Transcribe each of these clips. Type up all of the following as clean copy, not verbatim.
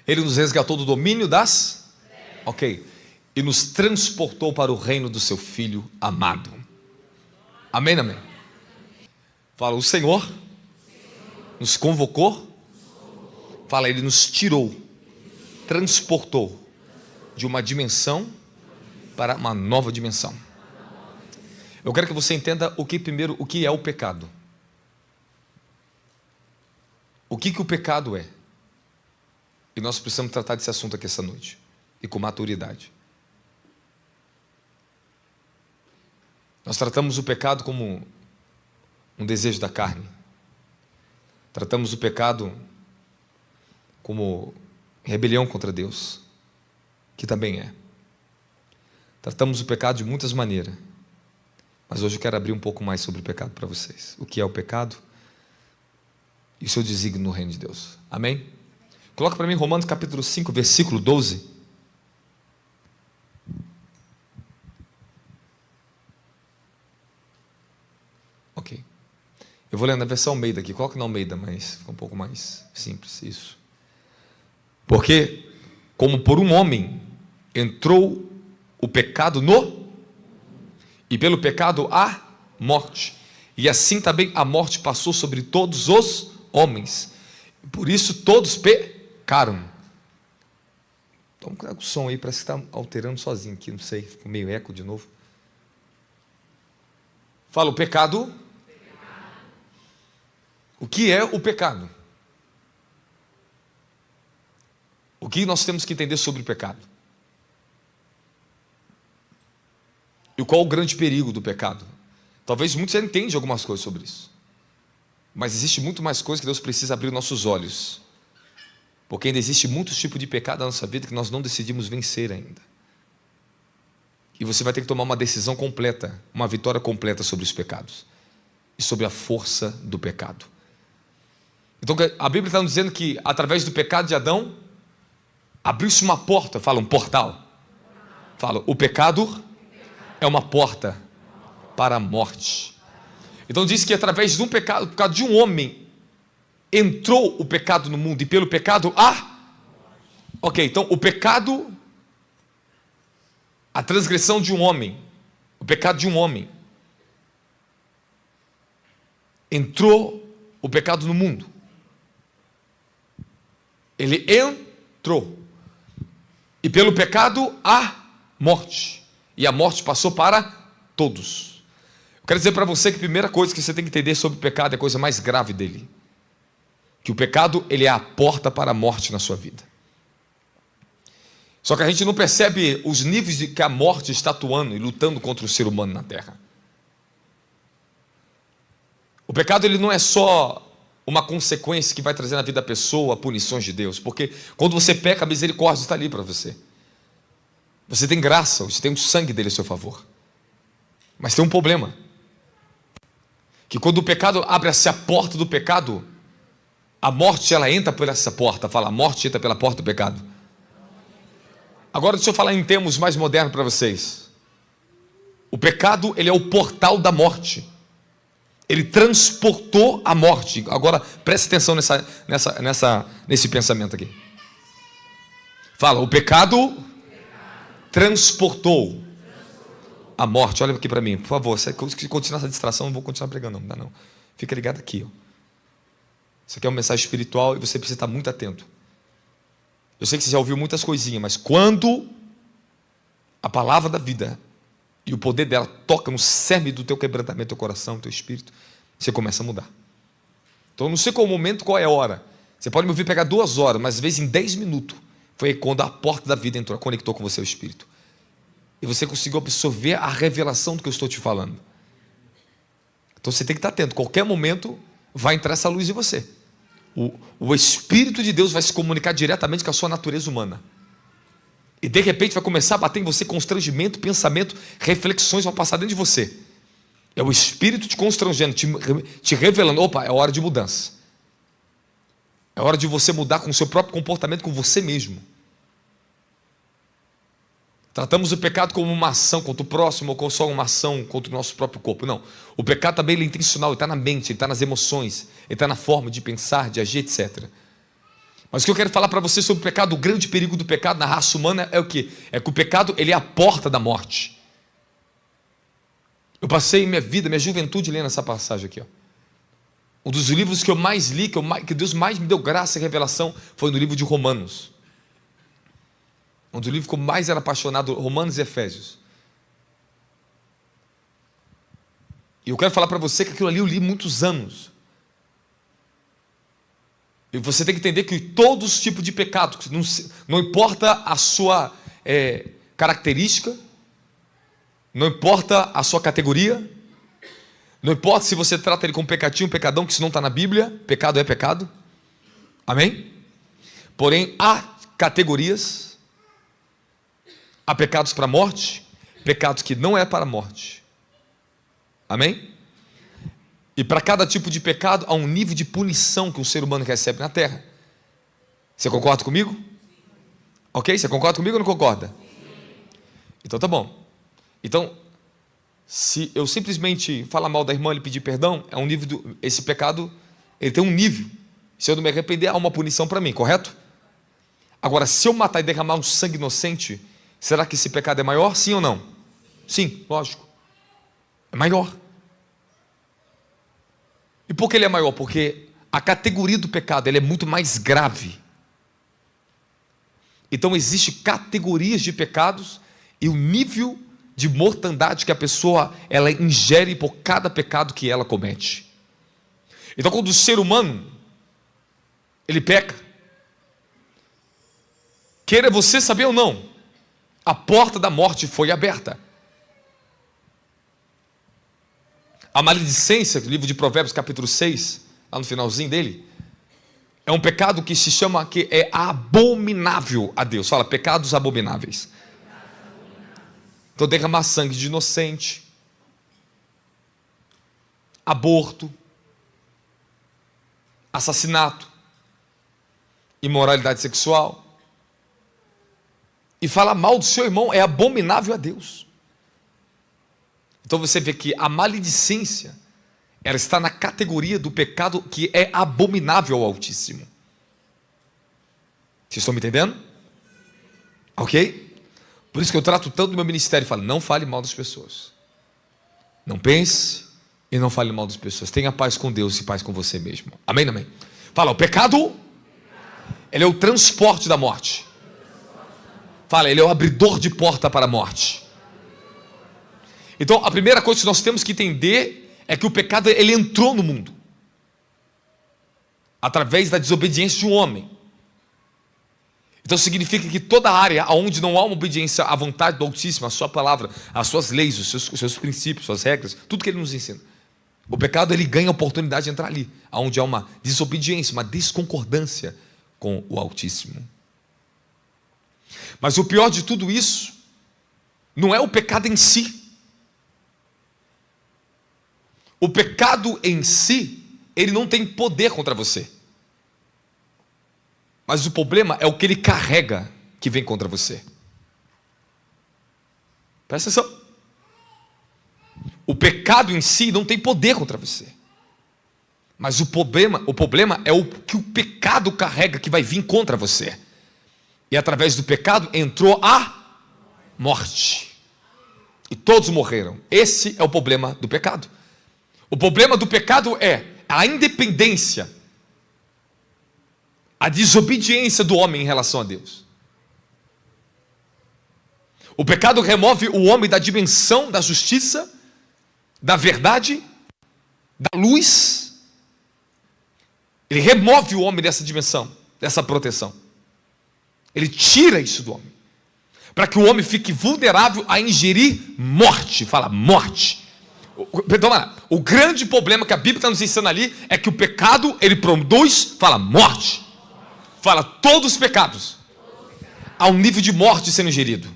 Ele nos resgatou do domínio das... Ok. E nos transportou para o reino do seu Filho amado. Amém, amém. Fala, o Senhor nos convocou. Fala, Ele nos tirou, transportou de uma dimensão para uma nova dimensão. Eu quero que você entenda o que é o pecado. O que o pecado é. E nós precisamos tratar desse assunto aqui essa noite. E com maturidade. Nós tratamos o pecado como um desejo da carne. Tratamos o pecado como rebelião contra Deus, que também é. Tratamos o pecado de muitas maneiras. Mas hoje eu quero abrir um pouco mais sobre o pecado para vocês. O que é o pecado e o seu desígnio no reino de Deus. Amém? Coloca para mim Romanos capítulo 5, versículo 12. Ok. Eu vou ler na versão Almeida aqui. Coloca na Almeida, mas fica um pouco mais simples isso. Porque, como por um homem entrou o pecado e pelo pecado a morte, e assim também a morte passou sobre todos os homens, por isso todos pecaram. Então, cuidado com o som aí, parece que está alterando sozinho aqui, não sei, ficou meio eco de novo. Fala, o pecado. O que é o pecado? O que nós temos que entender sobre o pecado? E qual o grande perigo do pecado? Talvez muitos já entendam algumas coisas sobre isso. Mas existe muito mais coisa que Deus precisa abrir nossos olhos. Porque ainda existe muitos tipos de pecado na nossa vida que nós não decidimos vencer ainda. E você vai ter que tomar uma decisão completa, uma vitória completa sobre os pecados. E sobre a força do pecado. Então a Bíblia está nos dizendo que através do pecado de Adão, abriu-se uma porta, fala um portal. Fala, o pecado é uma porta para a morte. Então diz que através de um pecado, por causa de um homem, entrou o pecado no mundo, e pelo pecado Ok, então o pecado, a transgressão de um homem, o pecado de um homem, entrou o pecado no mundo. Ele entrou. E pelo pecado a morte. E a morte passou para todos. Eu quero dizer para você que a primeira coisa que você tem que entender sobre o pecado é a coisa mais grave dele. Que o pecado, ele é a porta para a morte na sua vida. Só que a gente não percebe os níveis de que a morte está atuando e lutando contra o ser humano na terra. O pecado, ele não é só uma consequência que vai trazer na vida da pessoa punições de Deus. Porque quando você peca, a misericórdia está ali para você. Você tem graça, você tem o sangue dele a seu favor. Mas tem um problema. Que quando o pecado abre-se a porta do pecado, a morte, ela entra por essa porta. Fala, a morte entra pela porta do pecado. Agora deixa eu falar em termos mais modernos para vocês. O pecado, ele é o portal da morte. Ele transportou a morte. Agora preste atenção nesse pensamento aqui. Fala, o pecado transportou a morte. Olha aqui para mim, por favor. Se continuar essa distração, não vou continuar pregando, não. Não. Fica ligado aqui. Isso aqui é uma mensagem espiritual e você precisa estar muito atento. Eu sei que você já ouviu muitas coisinhas, mas quando a palavra da vida e o poder dela toca no cerne do teu quebrantamento, do teu coração, do teu espírito, você começa a mudar. Então eu não sei qual o momento, qual é a hora. Você pode me ouvir pegar 2 horas, mas às vezes em 10 minutos foi quando a porta da vida entrou, conectou com você o espírito. E você conseguiu absorver a revelação do que eu estou te falando. Então você tem que estar atento. Qualquer momento vai entrar essa luz em você. O Espírito de Deus vai se comunicar diretamente com a sua natureza humana. E de repente vai começar a bater em você constrangimento, pensamento, reflexões vão passar dentro de você. É o Espírito te constrangendo, te revelando, opa, é hora de mudança. É hora de você mudar com o seu próprio comportamento com você mesmo. Tratamos o pecado como uma ação contra o próximo, ou como só uma ação contra o nosso próprio corpo. Não. O pecado também é intencional, ele está na mente, ele está nas emoções, ele está na forma de pensar, de agir, etc. Mas o que eu quero falar para você sobre o pecado, o grande perigo do pecado na raça humana é o quê? É que o pecado, ele é a porta da morte. Eu passei minha vida, minha juventude lendo essa passagem aqui, ó. Um dos livros que eu mais li, que Deus mais me deu graça e revelação, foi no livro de Romanos. Um dos livros que eu mais era apaixonado, Romanos e Efésios. E eu quero falar para você que aquilo ali eu li muitos anos. E você tem que entender que todos os tipos de pecado, não importa a sua característica, não importa a sua categoria, não importa se você trata ele como pecadinho, pecadão, que isso não está na Bíblia, pecado é pecado, amém? Porém, há categorias, há pecados para a morte, pecados que não é para a morte, amém? E para cada tipo de pecado, há um nível de punição que o ser humano recebe na terra. Você concorda comigo? Ok? Você concorda comigo ou não concorda? Então tá bom. Então, se eu simplesmente falar mal da irmã e pedir perdão, é um nível esse pecado, ele tem um nível. Se eu não me arrepender, há uma punição para mim, correto? Agora, se eu matar e derramar um sangue inocente, será que esse pecado é maior? Sim ou não? Sim, lógico. É maior. E por que ele é maior? Porque a categoria do pecado ela é muito mais grave. Então existem categorias de pecados e o nível de mortandade que a pessoa ela ingere por cada pecado que ela comete. Então quando o ser humano ele peca, queira você saber ou não, a porta da morte foi aberta. A maledicência, livro de Provérbios capítulo 6, lá no finalzinho dele, é um pecado que se chama, que é abominável a Deus. Fala, pecados abomináveis. Então derramar sangue de inocente, aborto, assassinato, imoralidade sexual, e falar mal do seu irmão é abominável a Deus. Então você vê que a maledicência, ela está na categoria do pecado que é abominável ao Altíssimo. Vocês estão me entendendo? Ok? Por isso que eu trato tanto do meu ministério e falo, não fale mal das pessoas. Não pense e não fale mal das pessoas. Tenha paz com Deus e paz com você mesmo. Amém, amém? Fala, o pecado, ele é o transporte da morte. Fala, ele é o abridor de porta para a morte. Então, a primeira coisa que nós temos que entender é que o pecado, ele entrou no mundo através da desobediência de um homem. Então, significa que toda área onde não há uma obediência à vontade do Altíssimo, à sua palavra, às suas leis, os seus princípios, suas regras, tudo que ele nos ensina, o pecado, ele ganha a oportunidade de entrar ali, onde há uma desobediência, uma desconcordância com o Altíssimo. Mas o pior de tudo isso não é o pecado em si. O pecado em si, ele não tem poder contra você. Mas o problema é o que ele carrega que vem contra você. Presta atenção. O pecado em si não tem poder contra você. Mas o problema é o que o pecado carrega que vai vir contra você. E através do pecado entrou a morte. E todos morreram. Esse é o problema do pecado. O problema do pecado é a independência, a desobediência do homem em relação a Deus. O pecado remove o homem da dimensão da justiça, da verdade, da luz. Ele remove o homem dessa dimensão, dessa proteção. Ele tira isso do homem, para que o homem fique vulnerável a ingerir morte. Fala, morte. Então, o grande problema que a Bíblia está nos ensinando ali é que o pecado, ele produz, fala, morte. Fala, todos os pecados há um nível de morte sendo ingerido.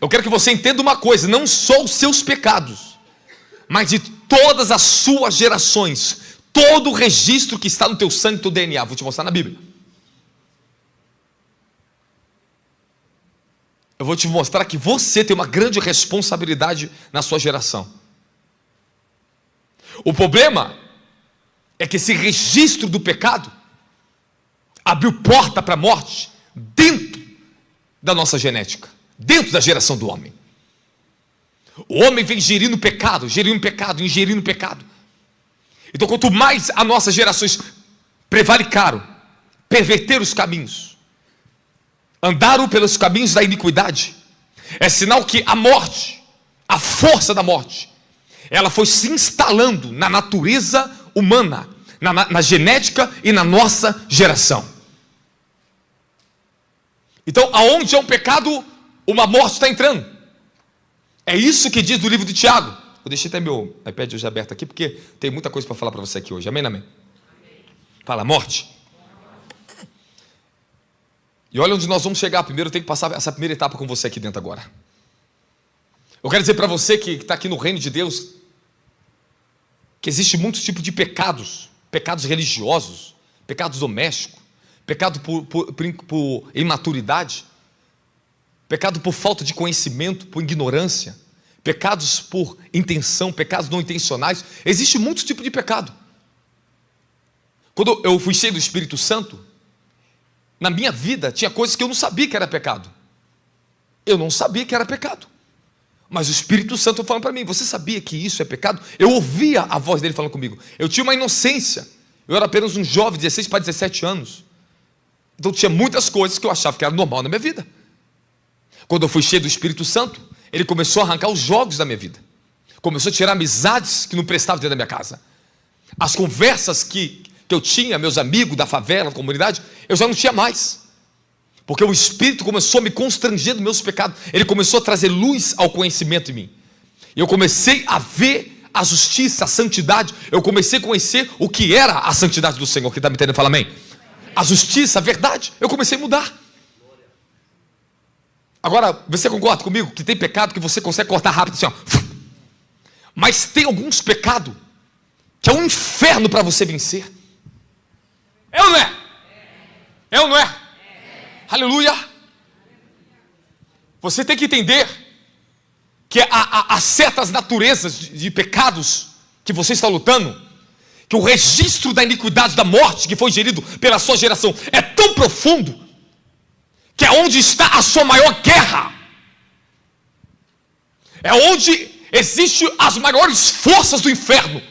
Eu quero que você entenda uma coisa, não só os seus pecados, mas de todas as suas gerações, todo o registro que está no teu sangue, no teu DNA. Vou te mostrar na Bíblia. Eu vou te mostrar que você tem uma grande responsabilidade na sua geração. O problema é que esse registro do pecado, abriu porta para a morte dentro da nossa genética, dentro da geração do homem. O homem vem ingerindo pecado, ingerindo pecado. Então, quanto mais as nossas gerações prevaricaram, perverteram os caminhos, andaram pelos caminhos da iniquidade, é sinal que a morte, a força da morte, ela foi se instalando na natureza humana, na genética e na nossa geração. Então, aonde é um pecado, uma morte está entrando. É isso que diz do livro de Tiago. Eu deixei até meu iPad hoje aberto aqui, porque tem muita coisa para falar para você aqui hoje. Amém, amém? Fala, morte. E olha onde nós vamos chegar. Primeiro eu tenho que passar essa primeira etapa com você aqui dentro agora. Eu quero dizer para você que está aqui no reino de Deus, que existe muitos tipos de pecados. Pecados religiosos, pecados domésticos, pecado por imaturidade, pecado por falta de conhecimento, por ignorância, pecados por intenção, pecados não intencionais. Existe muitos tipos de pecado. Quando eu fui cheio do Espírito Santo, na minha vida tinha coisas que eu não sabia que era pecado. Eu não sabia que era pecado. Mas o Espírito Santo falando para mim: você sabia que isso é pecado? Eu ouvia a voz dele falando comigo. Eu tinha uma inocência. Eu era apenas um jovem, 16 para 17 anos. Então tinha muitas coisas que eu achava que era normal na minha vida. Quando eu fui cheio do Espírito Santo, ele começou a arrancar os jogos da minha vida. Começou a tirar amizades que não prestavam dentro da minha casa. As conversas que eu tinha, meus amigos da favela, da comunidade, eu já não tinha mais. Porque o Espírito começou a me constranger dos meus pecados. Ele começou a trazer luz ao conhecimento em mim. E eu comecei a ver a justiça, a santidade. Eu comecei a conhecer o que era a santidade do Senhor. Quem está me entendendo, fala amém. A justiça, a verdade. Eu comecei a mudar. Agora, você concorda comigo que tem pecado que você consegue cortar rápido assim, ó. Mas tem alguns pecados que é um inferno para você vencer. É ou não é? É ou não é? Aleluia. Você tem que entender que há certas naturezas de pecados que você está lutando, que o registro da iniquidade, da morte que foi gerido pela sua geração é tão profundo, que é onde está a sua maior guerra, é onde existem as maiores forças do inferno,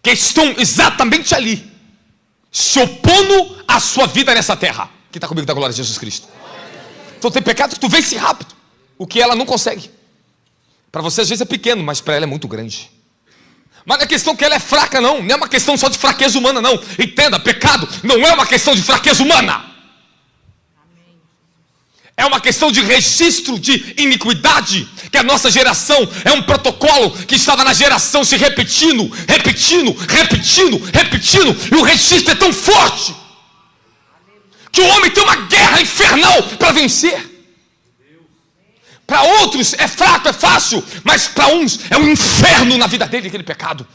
que estão exatamente ali, se opondo à sua vida nessa terra. Quem está comigo da glória de Jesus Cristo? Então tem pecado que tu vence rápido, o que ela não consegue. Para você às vezes é pequeno, mas para ela é muito grande. Mas não é questão que ela é fraca, não é uma questão só de fraqueza humana, não. Entenda, pecado não é uma questão de fraqueza humana. É uma questão de registro de iniquidade, que a nossa geração é um protocolo que estava na geração se repetindo, e o registro é tão forte que o homem tem uma guerra infernal para vencer. Para outros é fraco, é fácil, mas para uns é um inferno na vida dele, aquele pecado.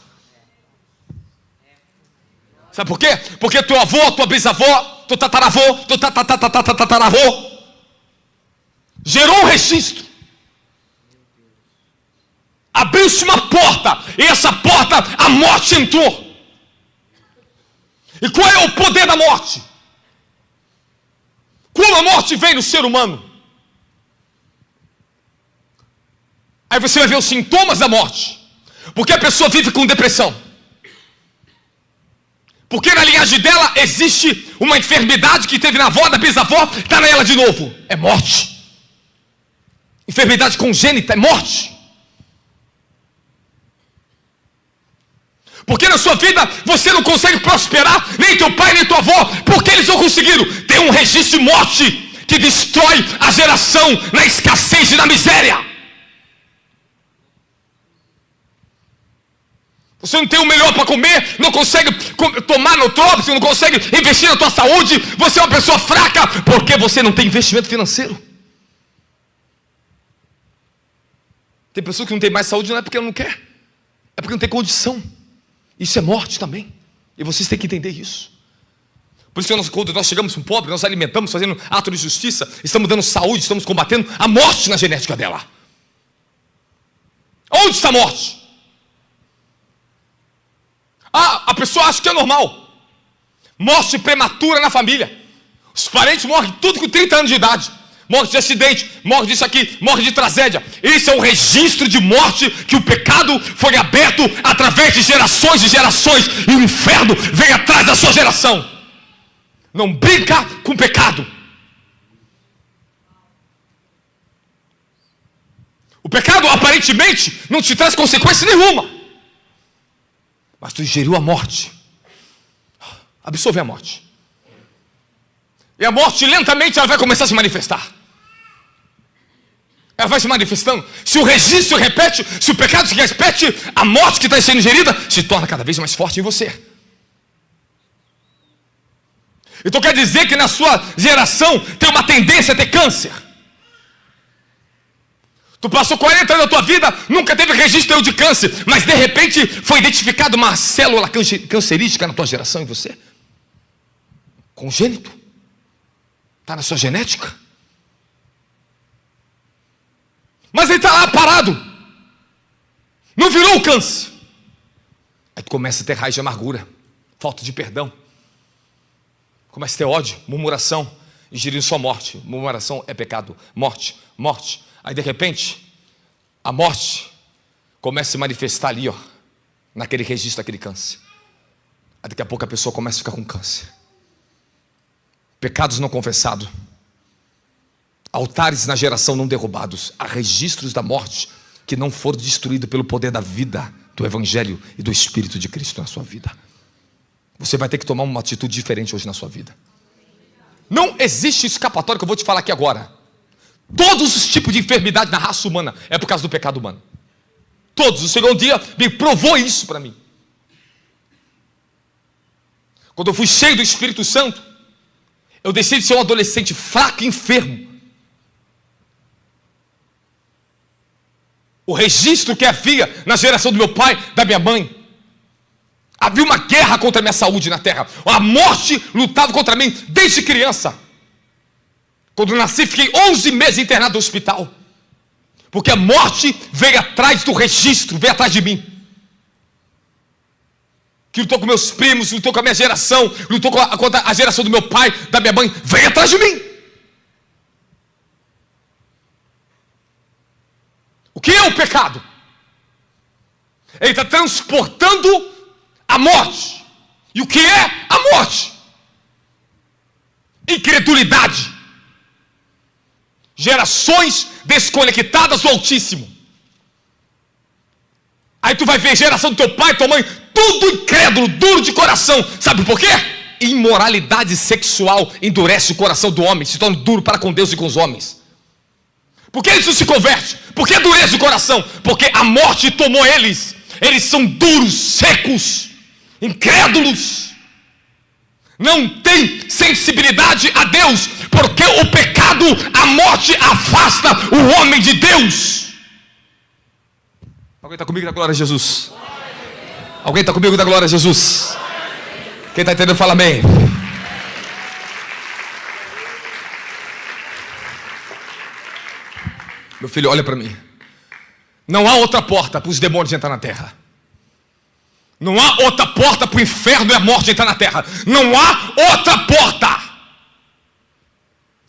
Sabe por quê? Porque teu avô, tua bisavó, teu tataravô, teu tataravô gerou um registro. Abriu-se uma porta, e essa porta a morte entrou. E qual é o poder da morte? Como a morte vem no ser humano? Aí você vai ver os sintomas da morte. Porque a pessoa vive com depressão. Porque na linhagem dela existe uma enfermidade que teve na avó, da bisavó, está nela de novo. É morte. Enfermidade congênita é morte. Porque na sua vida você não consegue prosperar, nem teu pai, nem tua avó, porque eles não conseguiram. Tem um registro de morte que destrói a geração na escassez e na miséria. Você não tem o melhor para comer, não consegue tomar nootrópico, não consegue investir na tua saúde, você é uma pessoa fraca, porque você não tem investimento financeiro. Tem pessoa que não tem mais saúde, não é porque ela não quer, é porque não tem condição. Isso é morte também, e vocês têm que entender isso. Por isso que quando nós chegamos com um pobre, nós alimentamos, fazendo ato de justiça, estamos dando saúde, estamos combatendo a morte na genética dela. Onde está a morte? Ah, a pessoa acha que é normal, Morte prematura na família. Os parentes morrem tudo com 30 anos de idade. Morte de acidente, morte disso aqui, morte de tragédia. Esse é um registro de morte que o pecado foi aberto através de gerações e gerações. E o inferno vem atrás da sua geração. Não brinca com o pecado. O pecado aparentemente não te traz consequência nenhuma. Mas tu ingeriu a morte. Absorve a morte. E a morte lentamente ela vai começar a se manifestar. Ela vai se manifestando. Se o registro repete, se o pecado se repete, a morte que está sendo ingerida se torna cada vez mais forte em você. Então quer dizer que na sua geração tem uma tendência a ter câncer. Tu passou 40 anos da tua vida, nunca teve registro de câncer, mas de repente foi identificada uma célula cancerígena na tua geração em você. Congênito. Está na sua genética. Mas ele está lá parado. Não virou o câncer. Aí tu começa a ter raiz de amargura, falta de perdão. Começa a ter ódio, murmuração, ingerindo sua morte. Murmuração é pecado. Morte, morte. Aí de repente, a morte começa a se manifestar ali, ó, naquele registro daquele câncer. Aí daqui a pouco a pessoa começa a ficar com câncer. Pecados não confessados. Altares na geração não derrubados. Há registros da morte que não foram destruídos pelo poder da vida, do Evangelho e do Espírito de Cristo na sua vida. Você vai ter que tomar uma atitude diferente hoje na sua vida. Não existe escapatória que eu vou te falar aqui agora. Todos os tipos de enfermidade na raça humana é por causa do pecado humano. Todos. O Senhor um dia me provou isso para mim. Quando eu fui cheio do Espírito Santo, eu deixei de ser um adolescente fraco e enfermo. O registro que havia na geração do meu pai, da minha mãe. Havia uma guerra contra a minha saúde na terra. A morte lutava contra mim desde criança. Quando eu nasci, fiquei 11 meses internado no hospital. Porque a morte veio atrás do registro, veio atrás de mim. Que lutou com meus primos, lutou com a minha geração, lutou contra a geração do meu pai, da minha mãe, veio atrás de mim. O que é o pecado? Ele está transportando a morte. E o que é a morte? Incredulidade. Gerações desconectadas do Altíssimo. Aí tu vai ver a geração do teu pai, tua mãe, tudo incrédulo, duro de coração. Sabe por quê? Imoralidade sexual endurece o coração do homem, se torna duro para com Deus e com os homens. Por que isso se converte? Por que endurece o coração? Porque a morte tomou eles. Eles são duros, secos, incrédulos. Não tem sensibilidade a Deus, porque o pecado, a morte afasta o homem de Deus. Alguém está comigo da glória a Jesus? Alguém está comigo da glória a Jesus? Quem está entendendo fala amém. Meu filho, olha para mim. Não há outra porta para os demônios entrar na terra. Não há outra porta para o inferno e a morte entrar na terra. Não há outra porta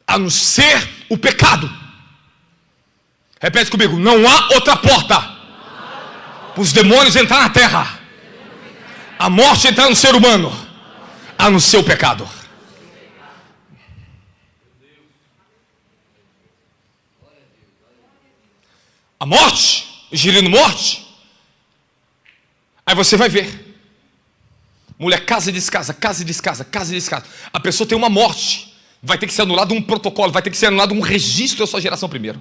a não ser o pecado. Repete comigo. Não há outra porta para os demônios entrar na terra, a morte entrar no ser humano, a não ser o pecado. A morte, ingerindo morte. Aí você vai ver. Mulher casa e descasa, casa e descasa, casa e descasa. A pessoa tem uma morte. Vai ter que ser anulado um protocolo, vai ter que ser anulado um registro da sua geração primeiro.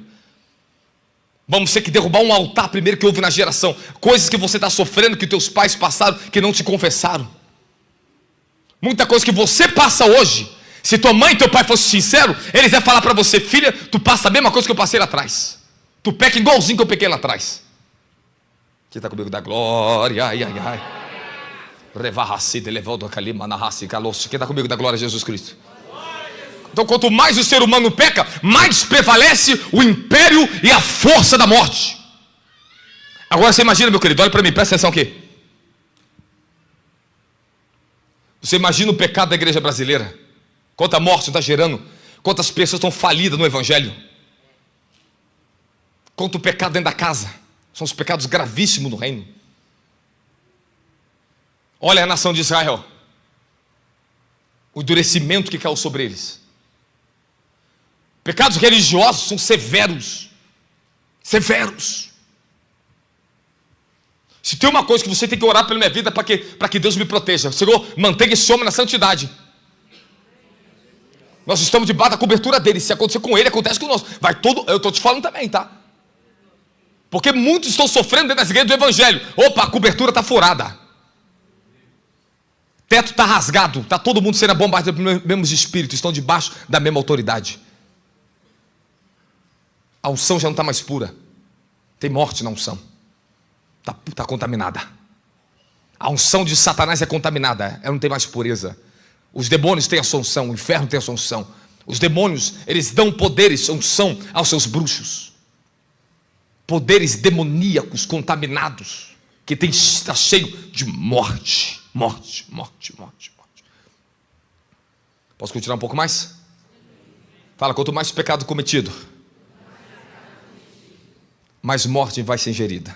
Vamos ter que derrubar um altar primeiro que houve na geração. Coisas que você está sofrendo, que teus pais passaram, que não te confessaram. Muita coisa que você passa hoje. Se tua mãe e teu pai fossem sinceros, eles iam falar para você: filha, tu passa a mesma coisa que eu passei lá atrás. Tu peca igualzinho que eu pequei lá atrás. Quem está comigo da glória? Ai, ai, ai. Quem está comigo da glória a Jesus Cristo? Então quanto mais o ser humano peca, mais prevalece o império e a força da morte. Agora você imagina, meu querido, olha para mim, presta atenção aqui. Você imagina o pecado da igreja brasileira? Quanta morte está gerando? Quantas pessoas estão falidas no evangelho? Quanto pecado dentro da casa? São os pecados gravíssimos no reino. Olha a nação de Israel, o endurecimento que caiu sobre eles. Pecados religiosos são severos. Severos. Se tem uma coisa que você tem que orar pela minha vida, para que Deus me proteja: Senhor, mantenha esse homem na santidade. Nós estamos debaixo da cobertura dele. Se acontecer com ele, acontece conosco. Vai todo. Eu estou te falando também, tá? Porque muitos estão sofrendo dentro das igrejas do evangelho. Opa, a cobertura está furada. Teto está rasgado. Está todo mundo sendo bombardeado pelos mesmos espíritos. Estão debaixo da mesma autoridade. A unção já não está mais pura. Tem morte na unção. Está contaminada. A unção de Satanás é contaminada. Ela não tem mais pureza. Os demônios têm a sua unção. O inferno tem a sua unção. Os demônios, eles dão poderes, unção aos seus bruxos. Poderes demoníacos contaminados, que está cheio de morte. Morte, morte, morte, morte. Posso continuar um pouco mais? Fala, quanto mais pecado cometido, mais morte vai ser ingerida.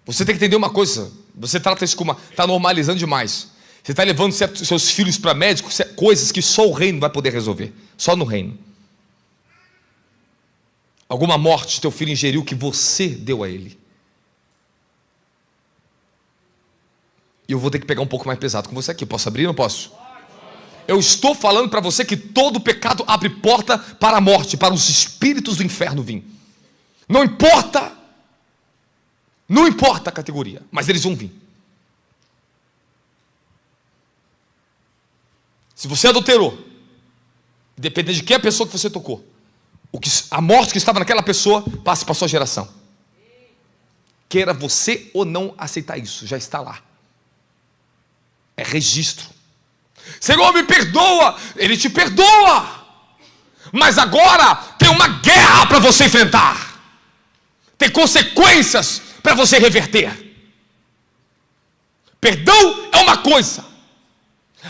Você tem que entender uma coisa. Você trata isso como está normalizando demais. Você está levando seus filhos para médico, coisas que só o reino vai poder resolver. Só no reino. Alguma morte teu filho ingeriu que você deu a ele. E eu vou ter que pegar um pouco mais pesado com você aqui. Posso abrir ou não posso? Eu estou falando para você que todo pecado abre porta para a morte, para os espíritos do inferno vir. Não importa a categoria, mas eles vão vir. Se você adulterou, dependendo de quem é a pessoa que você tocou, a morte que estava naquela pessoa passa para a sua geração. Queira você ou não aceitar isso, já está lá. É registro. Senhor, me perdoa. Ele te perdoa. Mas agora tem uma guerra para você enfrentar. Tem consequências para você reverter. Perdão é uma coisa.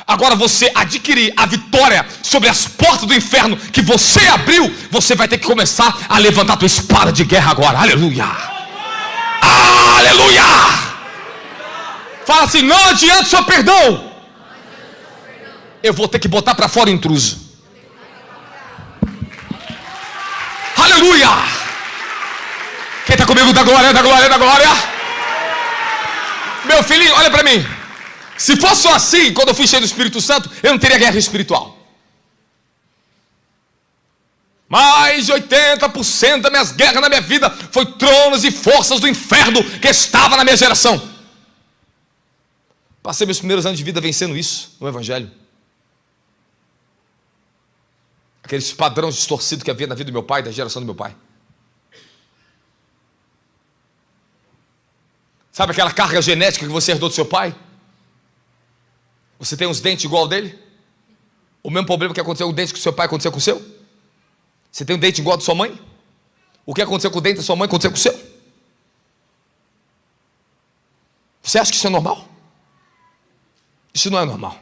Agora você adquirir a vitória sobre as portas do inferno que você abriu, você vai ter que começar a levantar a tua espada de guerra agora. Aleluia. Aleluia. Fala assim: não adianta só perdão. Eu vou ter que botar para fora o intruso. Aleluia. Quem está comigo, dá glória, dá glória, dá glória. Meu filhinho, olha para mim. Se fosse só assim, quando eu fui cheio do Espírito Santo, eu não teria guerra espiritual. Mais de 80% das minhas guerras na minha vida foi tronos e forças do inferno que estava na minha geração. Passei meus primeiros anos de vida vencendo isso no evangelho. Aqueles padrões distorcidos que havia na vida do meu pai, da geração do meu pai. Sabe aquela carga genética que você herdou do seu pai? Você tem uns dentes igual ao dele? O mesmo problema que aconteceu com o dente com o seu pai aconteceu com o seu? Você tem um dente igual ao da sua mãe? O que aconteceu com o dente da sua mãe aconteceu com o seu? Você acha que isso é normal? Isso não é normal.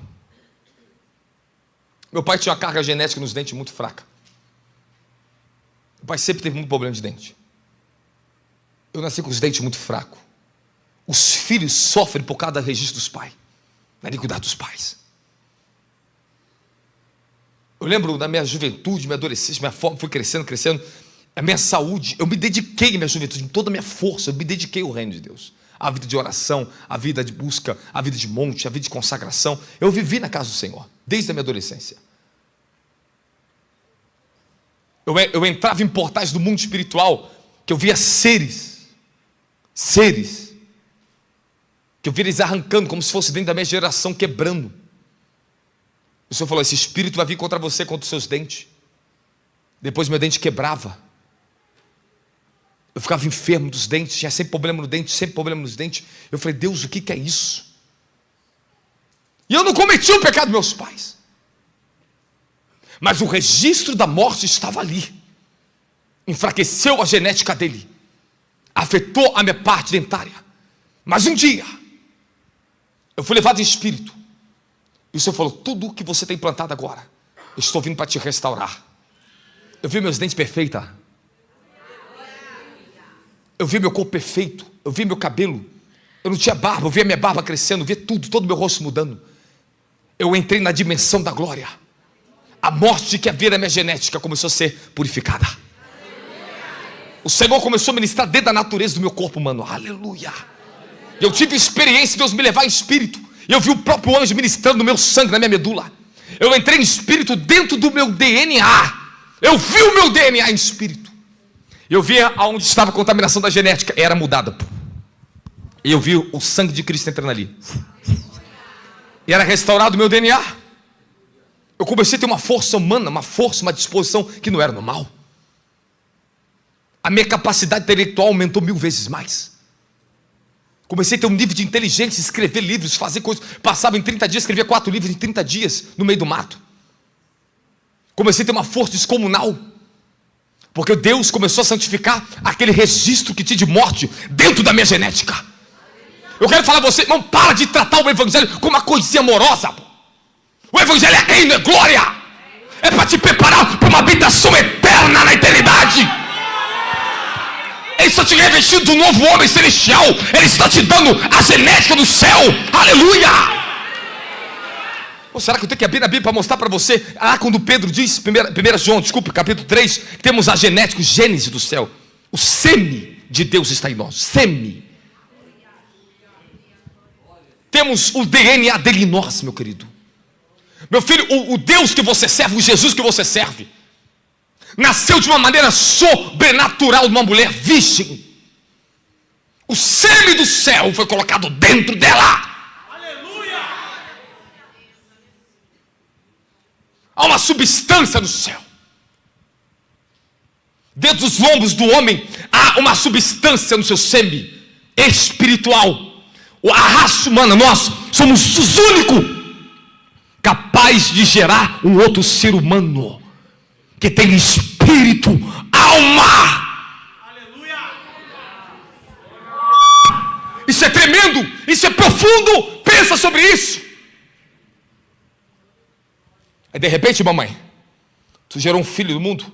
Meu pai tinha uma carga genética nos dentes muito fraca. Meu pai sempre teve muito problema de dente. Eu nasci com os dentes muito fracos. Os filhos sofrem por causa do registro dos pais, da iniquidade dos pais. Eu lembro da minha juventude, minha adolescência, minha forma, fui crescendo, a minha saúde, eu me dediquei à minha juventude, toda a minha força, eu me dediquei ao reino de Deus. A vida de oração, a vida de busca, a vida de monte, a vida de consagração. Eu vivi na casa do Senhor, desde a minha adolescência. Eu entrava em portais do mundo espiritual, que eu via seres, que eu via eles arrancando, como se fosse dentro da minha geração, quebrando. O Senhor falou: esse espírito vai vir contra você, contra os seus dentes. Depois meu dente quebrava. Eu ficava enfermo dos dentes, tinha sempre problema no dente, sempre problema nos dentes. Eu falei: Deus, o que é isso? E eu não cometi o pecado dos meus pais. Mas o registro da morte estava ali. Enfraqueceu a genética dele. afetou a minha parte dentária. Mas um dia, eu fui levado em espírito. E o Senhor falou: tudo que você tem plantado agora, eu estou vindo para te restaurar. Eu vi meus dentes perfeitos. Eu vi meu corpo perfeito. Eu vi meu cabelo. Eu não tinha barba, eu vi a minha barba crescendo, eu vi tudo, todo o meu rosto mudando. Eu entrei na dimensão da glória. A morte que havia na minha genética começou a ser purificada. O Senhor começou a ministrar dentro da natureza do meu corpo humano. Aleluia. Eu tive experiência de Deus me levar em espírito. E eu vi o próprio anjo ministrando no meu sangue, na minha medula. Eu entrei em espírito dentro do meu DNA. Eu vi o meu DNA em espírito. Eu via aonde estava a contaminação da genética, era mudada. E eu vi o sangue de Cristo entrando ali. E era restaurado o meu DNA. Eu comecei a ter uma força humana, uma força, uma disposição que não era normal. A minha capacidade intelectual aumentou 1000 vezes mais. Comecei a ter um nível de inteligência, escrever livros, fazer coisas. Passava em 30 dias, escrevia 4 livros em 30 dias, no meio do mato. Comecei a ter uma força descomunal. Porque Deus começou a santificar aquele registro que tinha de morte dentro da minha genética. Eu quero falar a você, irmão, para de tratar o evangelho como uma coisinha amorosa. O evangelho é reino, é glória. É para te preparar para uma habitação eterna na eternidade. Ele está te revestindo do novo homem celestial. Ele está te dando a genética do céu. Aleluia. Ou será que eu tenho que abrir a Bíblia para mostrar para você? Quando Pedro diz, 1 João, capítulo 3, que temos a genética, o gênese do céu. O sêmen de Deus está em nós. Sêmen. Temos o DNA dele em nós, meu querido. Meu filho, o Deus que você serve, o Jesus que você serve, nasceu de uma maneira sobrenatural de uma mulher virgem. O sêmen do céu foi colocado dentro dela. Aleluia! Há uma substância no céu. Dentro dos lombos do homem há uma substância no seu sêmen espiritual. A raça humana, nós somos os únicos capazes de gerar um outro ser humano que tem espírito, alma. Aleluia. Isso é tremendo, isso é profundo. Pensa sobre isso. Aí de repente, mamãe, tu gerou um filho do mundo,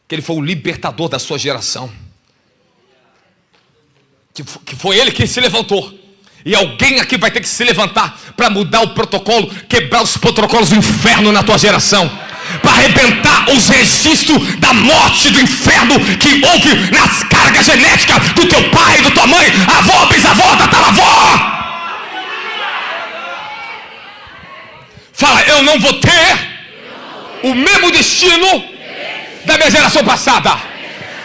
que ele foi o libertador da sua geração, que foi ele que se levantou. E alguém aqui vai ter que se levantar para mudar o protocolo, quebrar os protocolos do inferno na tua geração, para arrebentar os registros da morte do inferno que houve nas cargas genéticas do teu pai, da tua mãe, avó, bisavó, tataravó. Fala, eu não vou ter o mesmo destino da minha geração passada.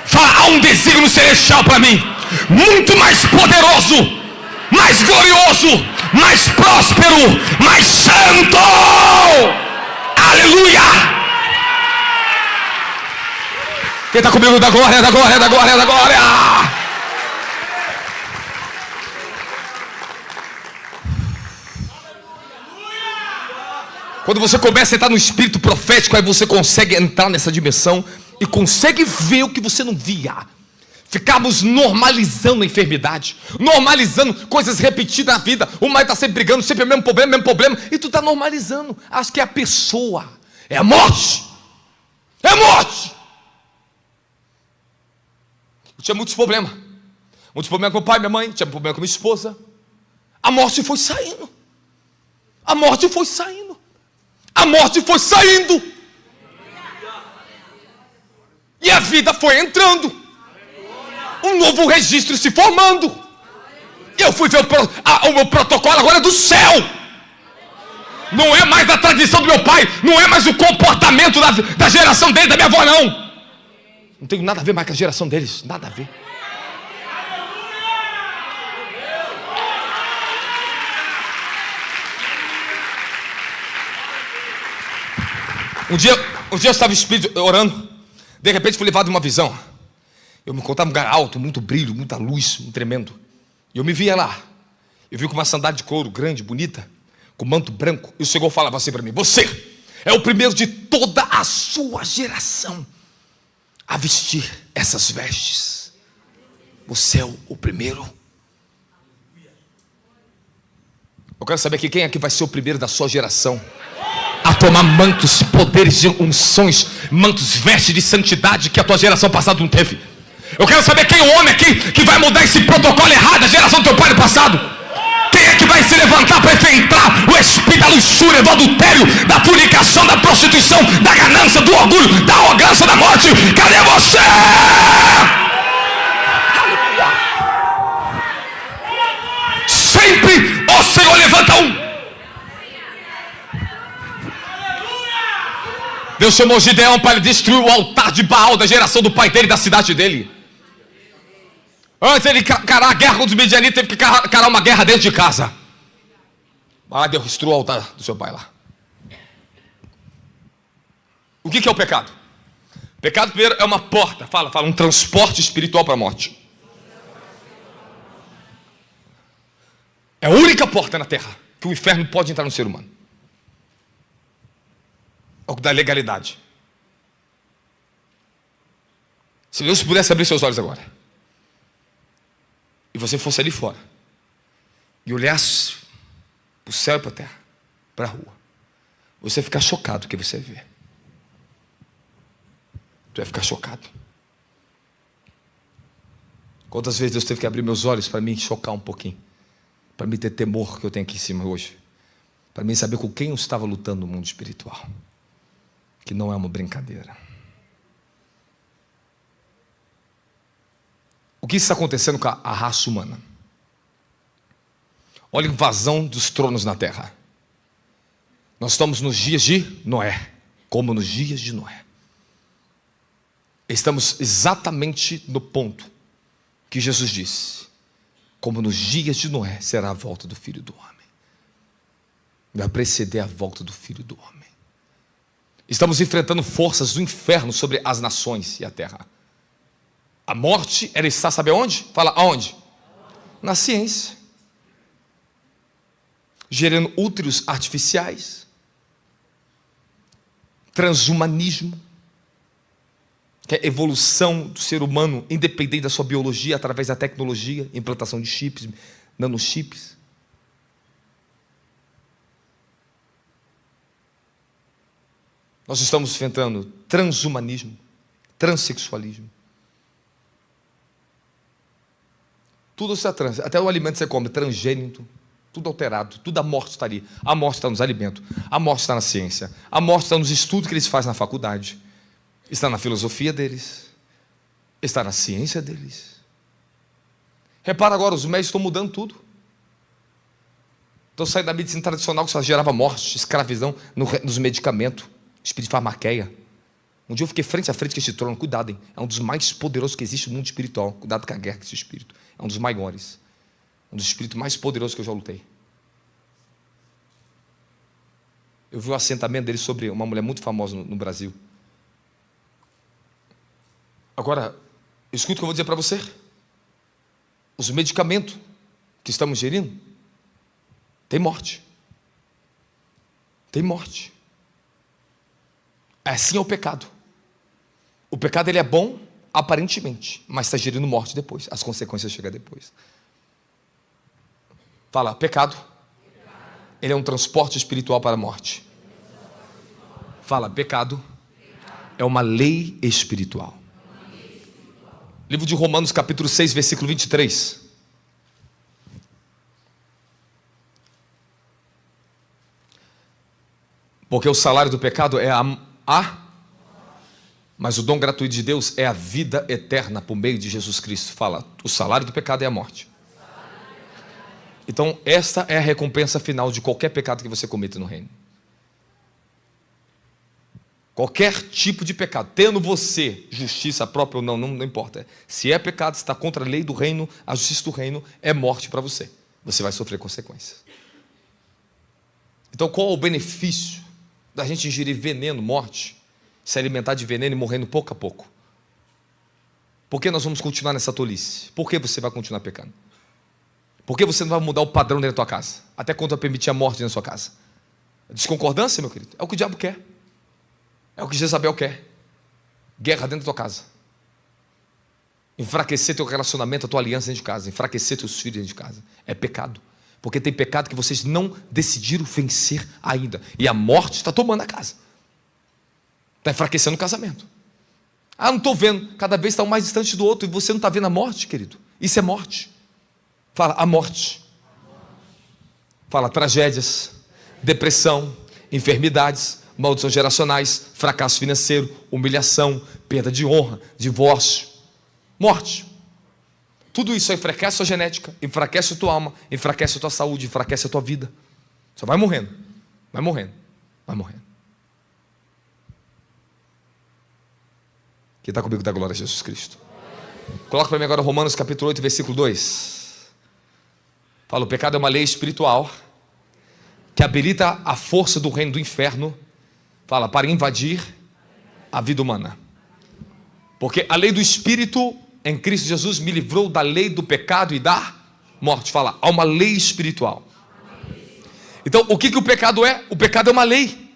Fala, há um desígnio celestial para mim, muito mais poderoso, mais glorioso, mais próspero, mais santo. Aleluia. Quem está comigo? Da glória, da glória, da glória, da glória. Quando você começa a entrar no espírito profético, aí você consegue entrar nessa dimensão e consegue ver o que você não via. Ficamos normalizando a enfermidade, normalizando coisas repetidas na vida. O marido está sempre brigando, sempre o mesmo problema, e tu está normalizando. Acho que é a pessoa, é a morte, é a morte. Eu tinha muitos problemas com meu pai, minha mãe, tinha problema com minha esposa. A morte foi saindo, a morte foi saindo, a morte foi saindo, e a vida foi entrando. Um novo registro se formando. E eu fui ver o meu protocolo agora é do céu. Não é mais da tradição do meu pai. Não é mais o comportamento da geração dele, da minha avó, não. Não tenho nada a ver mais com a geração deles. Nada a ver. Um dia eu estava em espírito orando. De repente fui levado a uma visão. Eu me encontrava num lugar alto, muito brilho, muita luz, muito tremendo. E eu me via lá. Eu vi com uma sandália de couro grande, bonita, com manto branco. E o Senhor falava assim para mim: você é o primeiro de toda a sua geração a vestir essas vestes. Você é o primeiro. Eu quero saber aqui quem é que vai ser o primeiro da sua geração a tomar mantos, poderes de unções, mantos, vestes de santidade que a tua geração passada não teve. Eu quero saber quem é o homem aqui que vai mudar esse protocolo errado da geração do teu pai no passado. Quem é que vai se levantar para enfrentar o espírito da luxúria, do adultério, da fornicação, da prostituição, da ganância, do orgulho, da arrogância, da morte? Cadê você? Sempre o Senhor levanta um. Deus chamou Gideão para destruir o altar de Baal da geração do pai dele, da cidade dele. Antes ele encarar a guerra com os midianitas, teve que encarar uma guerra dentro de casa. Mas Deus destruiu o altar do seu pai lá. O que é o pecado? Pecado primeiro é uma porta, fala, um transporte espiritual para a morte. É a única porta na terra que o inferno pode entrar no ser humano. É o da legalidade. Se Deus pudesse abrir seus olhos agora, e você fosse ali fora, e olhasse para o céu e para a terra, para a rua, você ia ficar chocado com o que você ia ver. Tu ia ficar chocado. Quantas vezes Deus teve que abrir meus olhos para me chocar um pouquinho, para me ter temor que eu tenho aqui em cima hoje, para mim saber com quem eu estava lutando no mundo espiritual, que não é uma brincadeira. O que está acontecendo com a raça humana? Olha a invasão dos tronos na terra. Nós estamos nos dias de Noé, como nos dias de Noé. Estamos exatamente no ponto que Jesus disse: como nos dias de Noé será a volta do Filho do Homem. Vai preceder a volta do Filho do Homem. Estamos enfrentando forças do inferno sobre as nações e a terra. A morte, ela está, sabe aonde? Fala, aonde? Na ciência. Gerando úteros artificiais. Transhumanismo. Que é a evolução do ser humano, independente da sua biologia, através da tecnologia, implantação de chips, nanochips. Nós estamos enfrentando transhumanismo, transexualismo. Tudo está trans, até o alimento que você come, transgênito, tudo alterado, tudo a morte está ali. A morte está nos alimentos, a morte está na ciência, a morte está nos estudos que eles fazem na faculdade, está na filosofia deles, está na ciência deles. Repara agora, os médicos estão mudando tudo. Estão saindo da medicina tradicional que só gerava morte, escravidão nos medicamentos, espírito de farmaqueia. Um dia eu fiquei frente a frente com esse trono, cuidado, hein? É um dos mais poderosos que existe no mundo espiritual. Cuidado com a guerra com esse espírito. É um dos maiores. Um dos espíritos mais poderosos que eu já lutei. Eu vi o assentamento dele sobre uma mulher muito famosa no Brasil. Agora, escuta o que eu vou dizer para você. Os medicamentos que estamos ingerindo tem morte. Tem morte. Assim é o pecado. O pecado ele é bom aparentemente, mas está gerindo morte depois. As consequências chegam depois. Fala, pecado. Ele é um transporte espiritual para a morte. Fala, pecado é uma lei espiritual. Livro de Romanos, capítulo 6, versículo 23. Porque o salário do pecado é mas o dom gratuito de Deus é a vida eterna por meio de Jesus Cristo. Fala, o salário do pecado é a morte. Então, esta é a recompensa final de qualquer pecado que você cometa no reino. Qualquer tipo de pecado, tendo você justiça própria ou não, não importa. Se é pecado, está contra a lei do reino, a justiça do reino é morte para você. Você vai sofrer consequências. Então, qual é o benefício da gente ingerir veneno, morte, se alimentar de veneno e morrendo pouco a pouco? Por que nós vamos continuar nessa tolice? Por que você vai continuar pecando? Por que você não vai mudar o padrão dentro da tua casa? Até quando vai permitir a morte dentro da sua casa? Desconcordância, meu querido? É o que o diabo quer. É o que Jezabel quer. Guerra dentro da tua casa. enfraquecer teu relacionamento, a tua aliança dentro de casa, enfraquecer teus filhos dentro de casa. É pecado. Porque tem pecado que vocês não decidiram vencer ainda. E a morte está tomando a casa. Está enfraquecendo o casamento. Ah, não estou vendo. Cada vez está um mais distante do outro. E você não está vendo a morte, querido. Isso é morte. Fala, a morte. Fala, tragédias, depressão, enfermidades, maldições geracionais, fracasso financeiro, humilhação, perda de honra, divórcio, morte. Tudo isso enfraquece a sua genética, enfraquece a tua alma, enfraquece a tua saúde, enfraquece a tua vida. Só vai morrendo, vai morrendo, vai morrendo. Quem está comigo dá glória a Jesus Cristo. Coloca para mim agora Romanos capítulo 8, versículo 2. Fala, o pecado é uma lei espiritual que habilita a força do reino do inferno, fala, para invadir a vida humana. Porque a lei do Espírito em Cristo Jesus me livrou da lei do pecado e da morte. Fala, há uma lei espiritual. Então, o que o pecado é? O pecado é uma lei.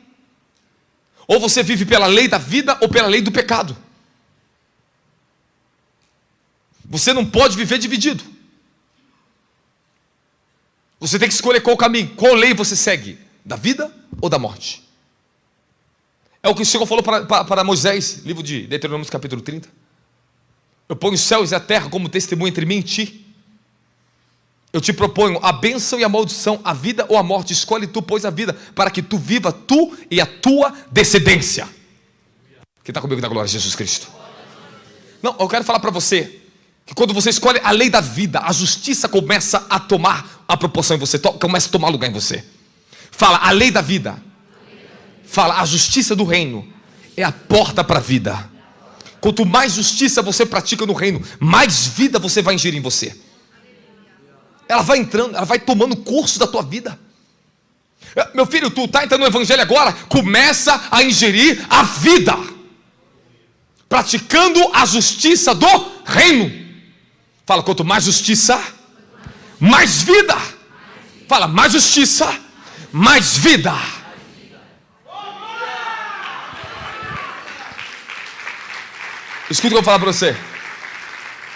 Ou você vive pela lei da vida ou pela lei do pecado. Você não pode viver dividido. Você tem que escolher qual caminho, qual lei você segue, da vida ou da morte. É o que o Senhor falou para Moisés, livro de Deuteronômio capítulo 30. Eu ponho os céus e a terra como testemunho entre mim e ti. Eu te proponho a bênção e a maldição, a vida ou a morte. Escolhe tu, pois, a vida, para que tu viva, tu e a tua descendência. Quem está comigo na glória de Jesus Cristo? Não, eu quero falar para você que quando você escolhe a lei da vida, a justiça começa a tomar a proporção em você, começa a tomar lugar em você. Fala, a lei da vida. Fala, a justiça do reino é a porta para a vida. Quanto mais justiça você pratica no reino, mais vida você vai ingerir em você. Ela vai entrando, ela vai tomando o curso da tua vida. Meu filho, tu está entrando no evangelho agora, começa a ingerir a vida, praticando a justiça do reino. Fala, quanto mais justiça, mais vida. Fala, mais justiça, mais vida. Escuta o que eu vou falar para você.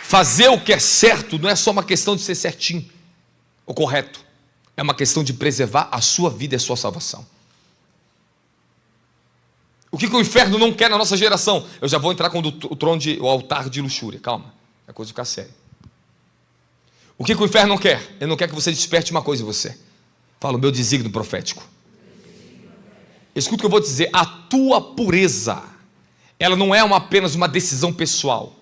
Fazer o que é certo não é só uma questão de ser certinho ou correto. É uma questão de preservar a sua vida e a sua salvação. O que o inferno não quer na nossa geração? Eu já vou entrar com o altar de luxúria. Calma, é coisa de ficar sério. O que o inferno não quer? Ele não quer que você desperte uma coisa em você. Fala, o meu desígnio profético. Escuta o que eu vou dizer. A tua pureza, ela não é apenas uma decisão pessoal.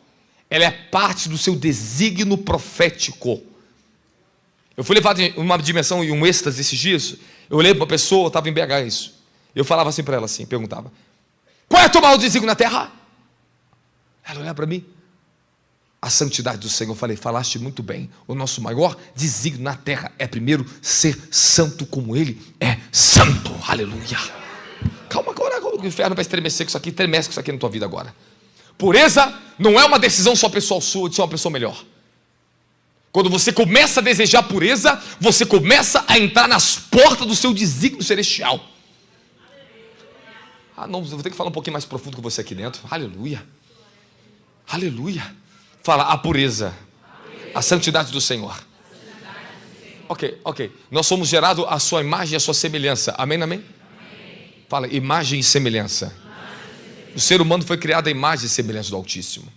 Ela é parte do seu desígnio profético. Eu fui levado em uma dimensão e um êxtase esses dias. Eu olhei para uma pessoa, eu estava em BH isso. Eu falava assim para ela, assim, perguntava: qual é o teu maior desígnio na terra? Ela olhava para mim: a santidade do Senhor. Eu falei: falaste muito bem. O nosso maior desígnio na terra é primeiro ser santo como Ele é santo. Aleluia. Calma agora, o inferno vai estremecer com isso aqui. Estremece com isso aqui na tua vida agora. Pureza não é uma decisão só pessoal sua de ser uma pessoa melhor. Quando você começa a desejar pureza, você começa a entrar nas portas do seu desígnio celestial. Ah, não, vou ter que falar um pouquinho mais profundo com você aqui dentro. Aleluia. Aleluia. Fala, a pureza, a santidade do Senhor. Ok. Nós somos gerados à sua imagem e à sua semelhança. Amém, amém? Fala, imagem e semelhança. O ser humano foi criado à imagem e semelhança do Altíssimo.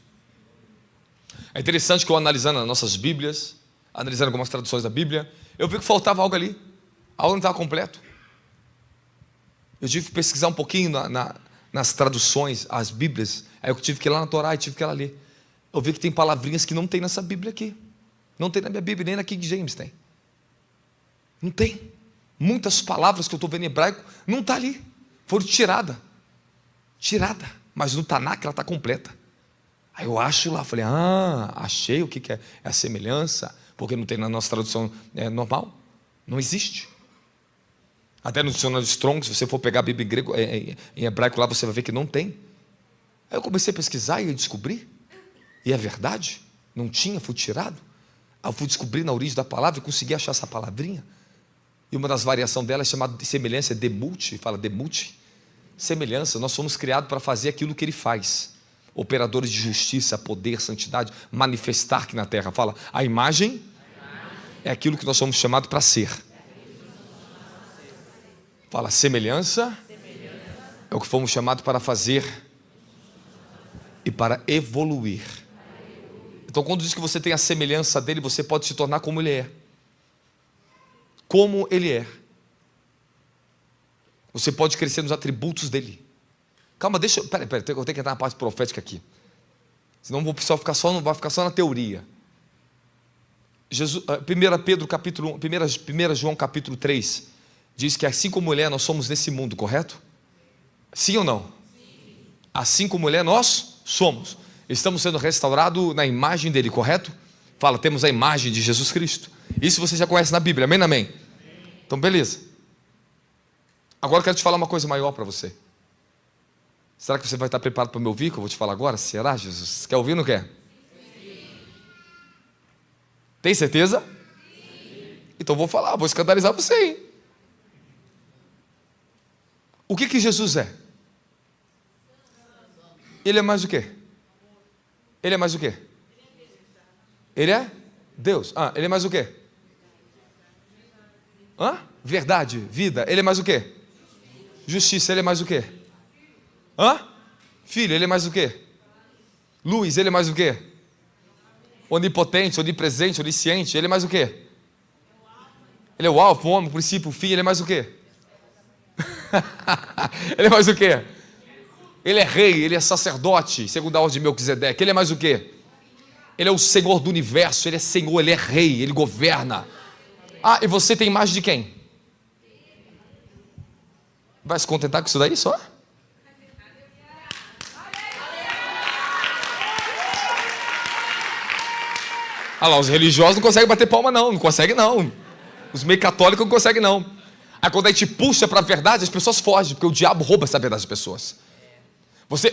É interessante que eu, analisando as nossas Bíblias, analisando algumas traduções da Bíblia, eu vi que faltava algo ali. Algo não estava completo. Eu tive que pesquisar um pouquinho nas traduções, as Bíblias. Aí eu tive que ir lá na Torá e tive que ir lá ler. Eu vi que tem palavrinhas que não tem nessa Bíblia aqui. Não tem na minha Bíblia, nem na King James tem. Não tem. Muitas palavras que eu estou vendo em hebraico não está ali. Foram tiradas. Mas no Tanakh ela está completa. Aí eu acho lá, falei, achei o que é a semelhança, porque não tem na nossa tradução normal. Não existe. Até no dicionário Strong, se você for pegar a Bíblia em grego, em hebraico lá, você vai ver que não tem. Aí eu comecei a pesquisar e eu descobri. E é verdade, não tinha, foi tirado. Aí eu fui descobrir na origem da palavra e consegui achar essa palavrinha. E uma das variações dela é chamada de semelhança, demute, fala demute. Semelhança, nós fomos criados para fazer aquilo que Ele faz. operadores de justiça, poder, santidade, manifestar aqui na terra. Fala, a imagem é aquilo que nós somos chamados para ser. Fala, semelhança é o que fomos chamados para fazer e para evoluir. Então, quando diz que você tem a semelhança dele, você pode se tornar como ele é. Como ele é. Você pode crescer nos atributos dele. Calma, peraí, eu tenho que entrar na parte profética aqui. Senão não vai ficar só na teoria. 1 Pedro capítulo 1, 1 João capítulo 3, diz que assim como ele é, nós somos nesse mundo, correto? Sim ou não? Sim. Assim como ele é, nós somos. Estamos sendo restaurados na imagem dele, correto? Fala, temos a imagem de Jesus Cristo. Isso você já conhece na Bíblia, amém, amém? Então beleza. Agora eu quero te falar uma coisa maior para você. Será que você vai estar preparado para me ouvir, que eu vou te falar agora? Será, Jesus? Quer ouvir ou não quer? Sim. Tem certeza? Sim. Então vou falar, vou escandalizar você, hein? O que Jesus é? Ele é mais o quê? Ele é mais o quê? Ele é Deus. Ele é mais o quê? Verdade, vida. Ele é mais o quê? Justiça. Ele é mais o quê? Filho. Ele é mais o quê? Luz. Ele é mais o quê? Onipotente, onipresente, onisciente. Ele é mais o quê? Ele é o alfa, o homem, o princípio, o fim. Ele é mais o quê? Ele é mais o quê? Ele é rei, ele é sacerdote, segundo a ordem de Melquisedeque. Ele é mais o quê? Ele é o Senhor do universo, ele é Senhor, ele é rei, ele governa. E você tem imagem de quem? Vai se contentar com isso daí só? Lá, os religiosos não conseguem bater palma não conseguem não. Os meio católicos não conseguem não. Aí quando a gente puxa para a verdade, as pessoas fogem, porque o diabo rouba essa verdade das pessoas.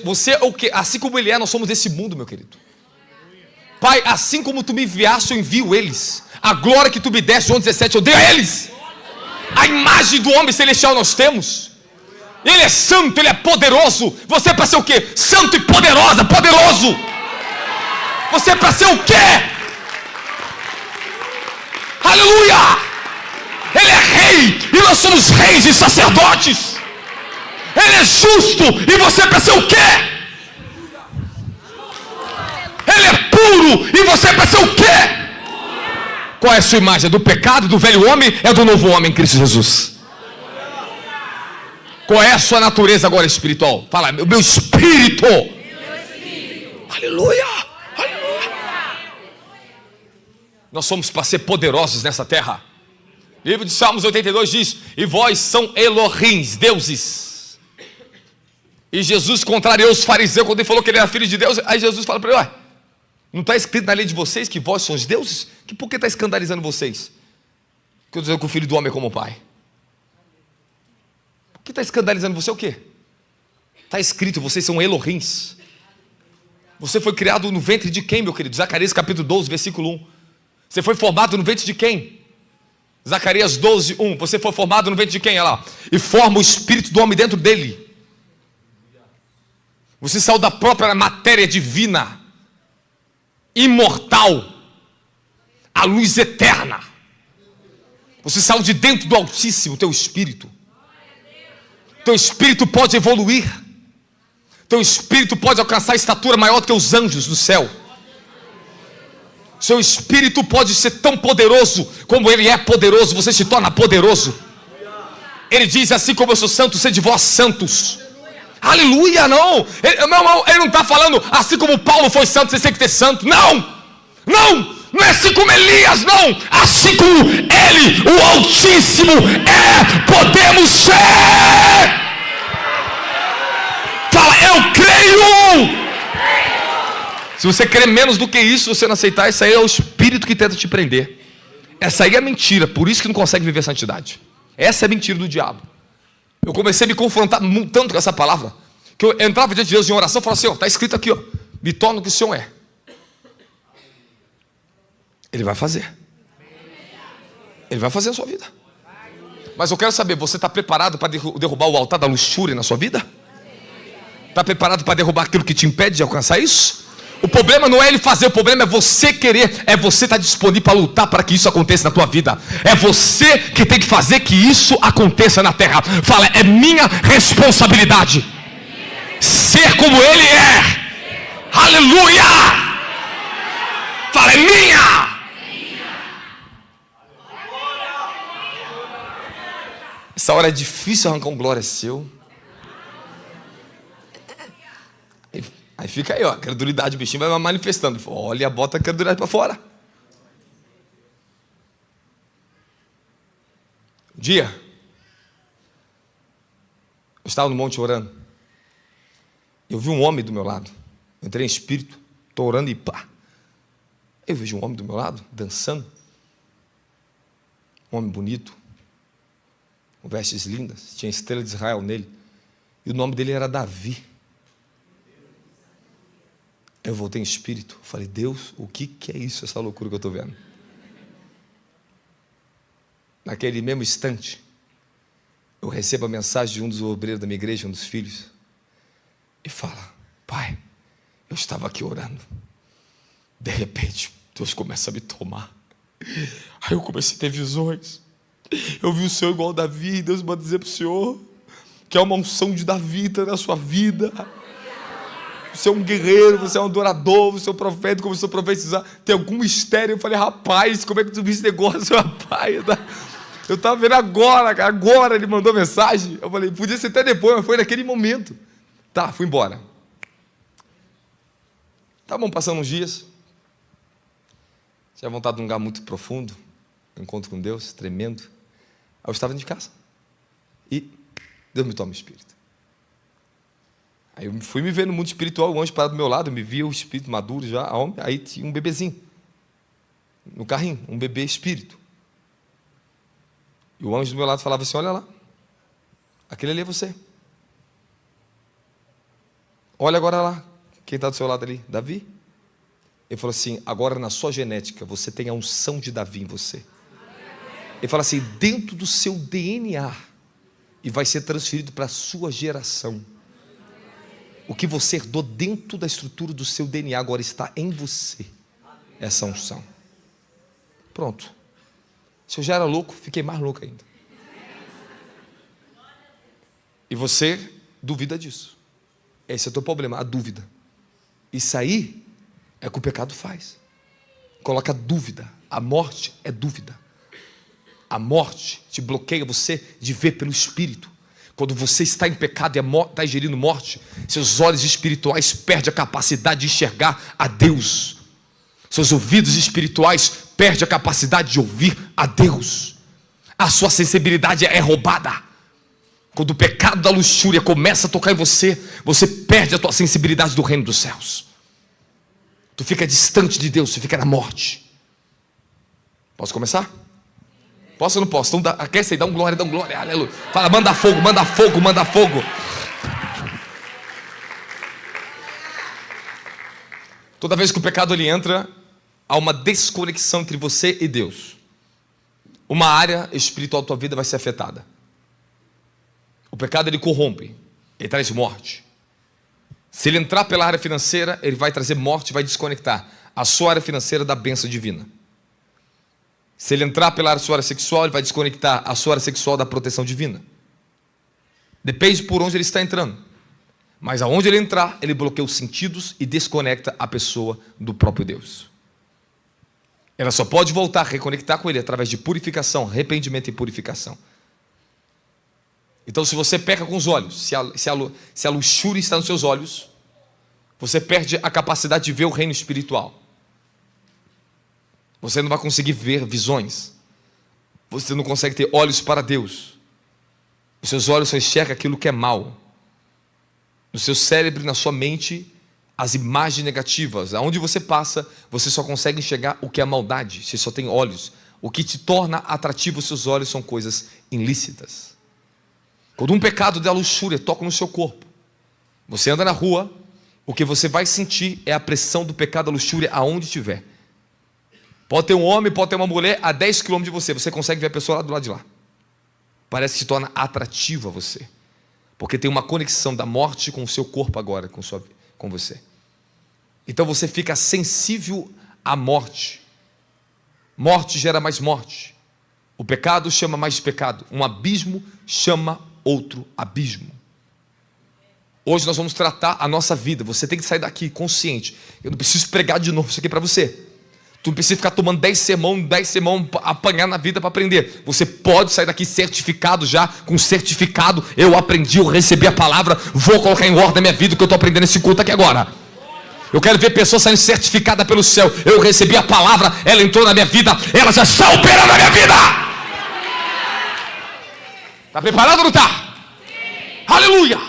Você é o que? Assim como ele é, nós somos desse mundo, meu querido. Pai, assim como tu me enviaste, eu envio eles. A glória que tu me deste, João 17, eu dei a eles. A imagem do homem celestial nós temos. Ele é santo, ele é poderoso. Você é para ser o quê? Santo e poderosa, poderoso. Você é para ser o quê? Aleluia! Ele é rei, e nós somos reis e sacerdotes. Ele é justo, e você é para ser o quê? Ele é puro, e você é para ser o quê? Qual é a sua imagem? É do pecado, do velho homem? É do novo homem em Cristo Jesus? Qual é a sua natureza agora espiritual? Fala, meu espírito. Aleluia, aleluia. Nós somos para ser poderosos nessa terra. Livro de Salmos 82 diz: e vós são Elohims, deuses. E Jesus contrariou os fariseus quando ele falou que ele era filho de Deus. Aí Jesus fala para ele: não está escrito na lei de vocês que vós sois deuses? Por que está escandalizando vocês? Que eu estou dizendo que o filho do homem é como o pai. Por que está escandalizando você o quê? Está escrito, vocês são Elohims. Você foi criado no ventre de quem, meu querido? Zacarias capítulo 12, versículo 1. Você foi formado no ventre de quem? Zacarias 12, 1. Você foi formado no ventre de quem? Olha lá. E forma o espírito do homem dentro dele. Você saiu da própria matéria divina, imortal, a luz eterna. Você saiu de dentro do Altíssimo, teu espírito. Teu espírito pode evoluir. Teu espírito pode alcançar a estatura maior do que os anjos do céu. Seu espírito pode ser tão poderoso como ele é poderoso. Você se torna poderoso. Ele diz: assim como eu sou santo, sede vós santos. Aleluia, não. Ele não está falando assim como Paulo foi santo, você tem que ter santo. Não, não é assim como Elias, não. Assim como ele, o Altíssimo, podemos ser. Fala, eu creio. Se você crer menos do que isso, você não aceitar, isso aí é o espírito que tenta te prender. Essa aí é mentira, por isso que não consegue viver santidade. Essa é a mentira do diabo. Eu comecei a me confrontar tanto com essa palavra, que eu entrava diante de Deus em oração e falava: Senhor, está escrito aqui, me torna o que o Senhor é. Ele vai fazer. Ele vai fazer a sua vida. Mas eu quero saber, você está preparado para derrubar o altar da luxúria na sua vida? Está preparado para derrubar aquilo que te impede de alcançar isso? O problema não é ele fazer, o problema é você querer, é você estar disponível para lutar para que isso aconteça na tua vida. É você que tem que fazer que isso aconteça na terra. Fala, é minha responsabilidade ser como ele é. Aleluia! Fala, é minha. Essa hora é difícil arrancar um glória seu. Aí fica aí, ó, a credulidade, o bichinho vai manifestando. Olha, bota a credulidade para fora. Um dia, eu estava no monte orando. Eu vi um homem do meu lado. Eu entrei em espírito, estou orando e pá. Eu vejo um homem do meu lado, dançando. Um homem bonito, com vestes lindas, tinha a estrela de Israel nele. E o nome dele era Davi. Eu voltei em espírito, falei, Deus, o que é isso, essa loucura que eu estou vendo? Naquele mesmo instante, eu recebo a mensagem de um dos obreiros da minha igreja, um dos filhos, e fala, pai, eu estava aqui orando, de repente, Deus começa a me tomar, aí eu comecei a ter visões, eu vi o Senhor igual a Davi, e Deus manda dizer para o Senhor, que é uma unção de Davi na sua vida. Você é um guerreiro, você é um adorador, você é um profeta, começou a profetizar, tem algum mistério. Eu falei, rapaz, como é que tu viu esse negócio, rapaz? Eu estava vendo agora ele mandou mensagem. Eu falei, podia ser até depois, mas foi naquele momento. Tá, fui embora. Estavam passando uns dias, tinha vontade de um lugar muito profundo, um encontro com Deus, tremendo. Aí eu estava dentro de casa, e Deus me toma o espírito. Aí eu fui me ver no mundo espiritual, o anjo parado do meu lado, eu me via o espírito maduro já, aí tinha um bebezinho, no carrinho, um bebê espírito. E o anjo do meu lado falava assim, olha lá, aquele ali é você. Olha agora lá, quem está do seu lado ali? Davi? Ele falou assim, agora na sua genética, você tem a unção de Davi em você. Ele fala assim, dentro do seu DNA, e vai ser transferido para a sua geração. O que você herdou dentro da estrutura do seu DNA agora está em você. Essa unção. Pronto. Se eu já era louco, fiquei mais louco ainda. E você duvida disso. Esse é o teu problema, a dúvida. Isso aí é o que o pecado faz. Coloca dúvida. A morte é dúvida. A morte te bloqueia você de ver pelo Espírito. Quando você está em pecado e está ingerindo morte, seus olhos espirituais perdem a capacidade de enxergar a Deus. Seus ouvidos espirituais perdem a capacidade de ouvir a Deus. A sua sensibilidade é roubada. Quando o pecado da luxúria começa a tocar em você, você perde a tua sensibilidade do reino dos céus. Tu fica distante de Deus, você fica na morte. Posso começar? Posso ou não posso? Então aquece aí, dá um glória, aleluia. Fala, manda fogo, manda fogo, manda fogo. Toda vez que o pecado ele entra, há uma desconexão entre você e Deus. Uma área espiritual da tua vida vai ser afetada. O pecado ele corrompe, ele traz morte. Se ele entrar pela área financeira, ele vai trazer morte, vai desconectar a sua área financeira da bênção divina. Se ele entrar pela sua área sexual, ele vai desconectar a sua área sexual da proteção divina. Depende por onde ele está entrando. Mas aonde ele entrar, ele bloqueia os sentidos e desconecta a pessoa do próprio Deus. Ela só pode voltar a reconectar com ele através de purificação, arrependimento e purificação. Então, se você peca com os olhos, se a luxúria está nos seus olhos, você perde a capacidade de ver o reino espiritual. Você não vai conseguir ver visões. Você não consegue ter olhos para Deus. Os seus olhos só enxergam aquilo que é mal. No seu cérebro e na sua mente, as imagens negativas. Aonde você passa, você só consegue enxergar o que é maldade. Você só tem olhos. O que te torna atrativo os seus olhos são coisas ilícitas. Quando um pecado da luxúria toca no seu corpo, você anda na rua, o que você vai sentir é a pressão do pecado da luxúria aonde estiver. Pode ter um homem, pode ter uma mulher a 10 quilômetros de você. Você consegue ver a pessoa lá do lado de lá. Parece que se torna atrativa a você. Porque tem uma conexão da morte com o seu corpo agora, com você. Então você fica sensível à morte. Morte gera mais morte. O pecado chama mais pecado. Um abismo chama outro abismo. Hoje nós vamos tratar a nossa vida. Você tem que sair daqui consciente. Eu não preciso pregar de novo isso aqui para você. Tu não precisa ficar tomando 10 sermão, apanhar na vida para aprender. Você pode sair daqui certificado já, com certificado. Eu aprendi, eu recebi a palavra, vou colocar em ordem a minha vida, o que eu estou aprendendo nesse culto aqui agora. Eu quero ver pessoas saindo certificadas pelo céu. Eu recebi a palavra, ela entrou na minha vida, ela já está operando na minha vida. Está preparado ou não está? Aleluia!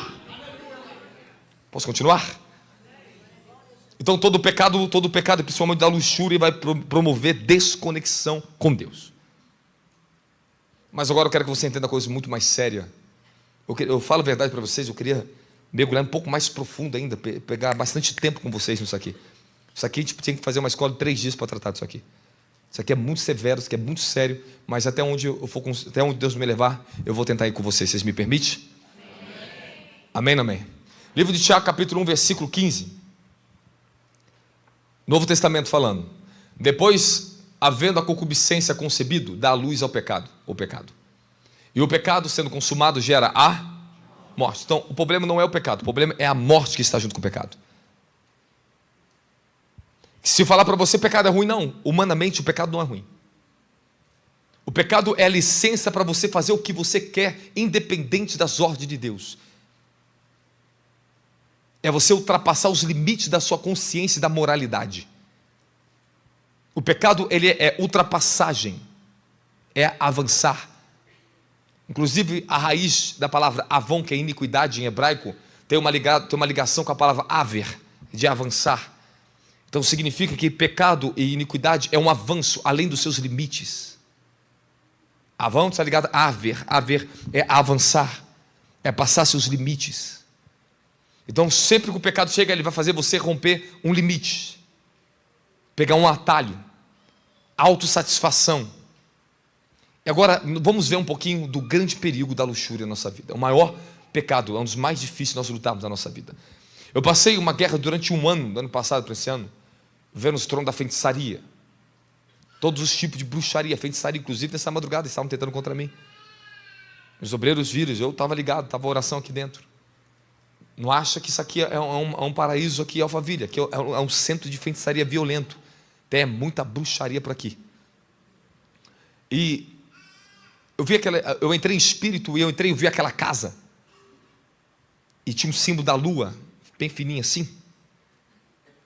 Posso continuar? Então todo pecado, principalmente da luxúria, vai promover desconexão com Deus. Mas agora eu quero que você entenda uma coisa muito mais séria. Eu falo a verdade para vocês, eu queria mergulhar um pouco mais profundo ainda, pegar bastante tempo com vocês nisso aqui. Isso aqui a gente tinha que fazer uma escola de 3 dias para tratar disso aqui. Isso aqui é muito severo, isso aqui é muito sério, mas até onde Deus me levar, eu vou tentar ir com vocês. Vocês me permitem? Amém, amém. Livro de Tiago, capítulo 1, versículo 15. Novo Testamento falando. Depois, havendo a concupiscência concebido, dá luz ao pecado, o pecado. E o pecado, sendo consumado, gera a morte. Então, o problema não é o pecado, o problema é a morte que está junto com o pecado. Se eu falar para você pecado é ruim, não. Humanamente, o pecado não é ruim. O pecado é a licença para você fazer o que você quer, independente das ordens de Deus. É você ultrapassar os limites da sua consciência e da moralidade. O pecado, ele é ultrapassagem, é avançar. Inclusive, a raiz da palavra avon, que é iniquidade em hebraico, tem uma ligação com a palavra aver, de avançar. Então significa que pecado e iniquidade é um avanço além dos seus limites. Avon está ligado a haver. Haver é avançar, é passar seus limites. Então sempre que o pecado chega, ele vai fazer você romper um limite, pegar um atalho, autossatisfação. E agora vamos ver um pouquinho do grande perigo da luxúria na nossa vida. O maior pecado, é um dos mais difíceis nós lutarmos na nossa vida. Eu passei uma guerra durante um ano, do ano passado para esse ano, vendo os tronos da feitiçaria, todos os tipos de bruxaria, feitiçaria, inclusive nessa madrugada estavam tentando contra mim. Os obreiros viram, eu estava ligado, estava a oração aqui dentro. Não acha que isso aqui é um paraíso aqui em Alphaville, aqui é um centro de feitiçaria violento. Tem muita bruxaria por aqui. E eu entrei em espírito e eu vi aquela casa. E tinha um símbolo da lua, bem fininho assim.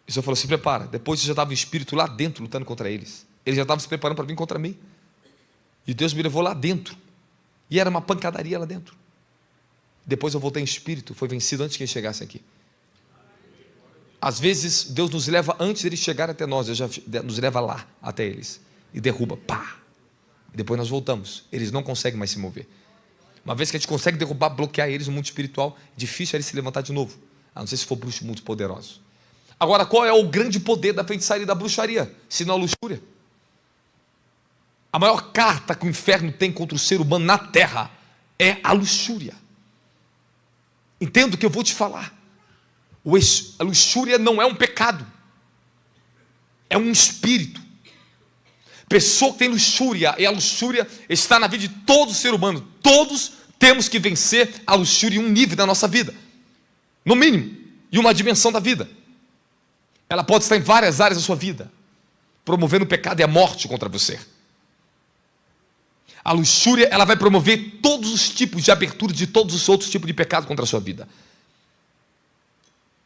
E o Senhor falou: se prepara. Depois você já estava em espírito lá dentro, lutando contra eles. Eles já estavam se preparando para vir contra mim. E Deus me levou lá dentro. E era uma pancadaria lá dentro. Depois eu voltei em espírito, foi vencido antes que eles chegassem aqui. Às vezes Deus nos leva antes de eles chegarem até nós, nos leva lá até eles e derruba, pá. E depois nós voltamos. Eles não conseguem mais se mover. Uma vez que a gente consegue derrubar, bloquear eles no mundo espiritual, difícil é eles se levantar de novo, a não ser se for bruxo muito poderoso. Agora, qual é o grande poder da feitiçaria e da bruxaria? Se não a luxúria. A maior carta que o inferno tem contra o ser humano na terra é a luxúria. Entenda o que eu vou te falar. A luxúria não é um pecado, é um espírito. Pessoa que tem luxúria, e a luxúria está na vida de todo ser humano. Todos temos que vencer a luxúria em um nível da nossa vida, no mínimo, em uma dimensão da vida. Ela pode estar em várias áreas da sua vida, promovendo o pecado e a morte contra você. A luxúria, ela vai promover todos os tipos de abertura de todos os outros tipos de pecado contra a sua vida.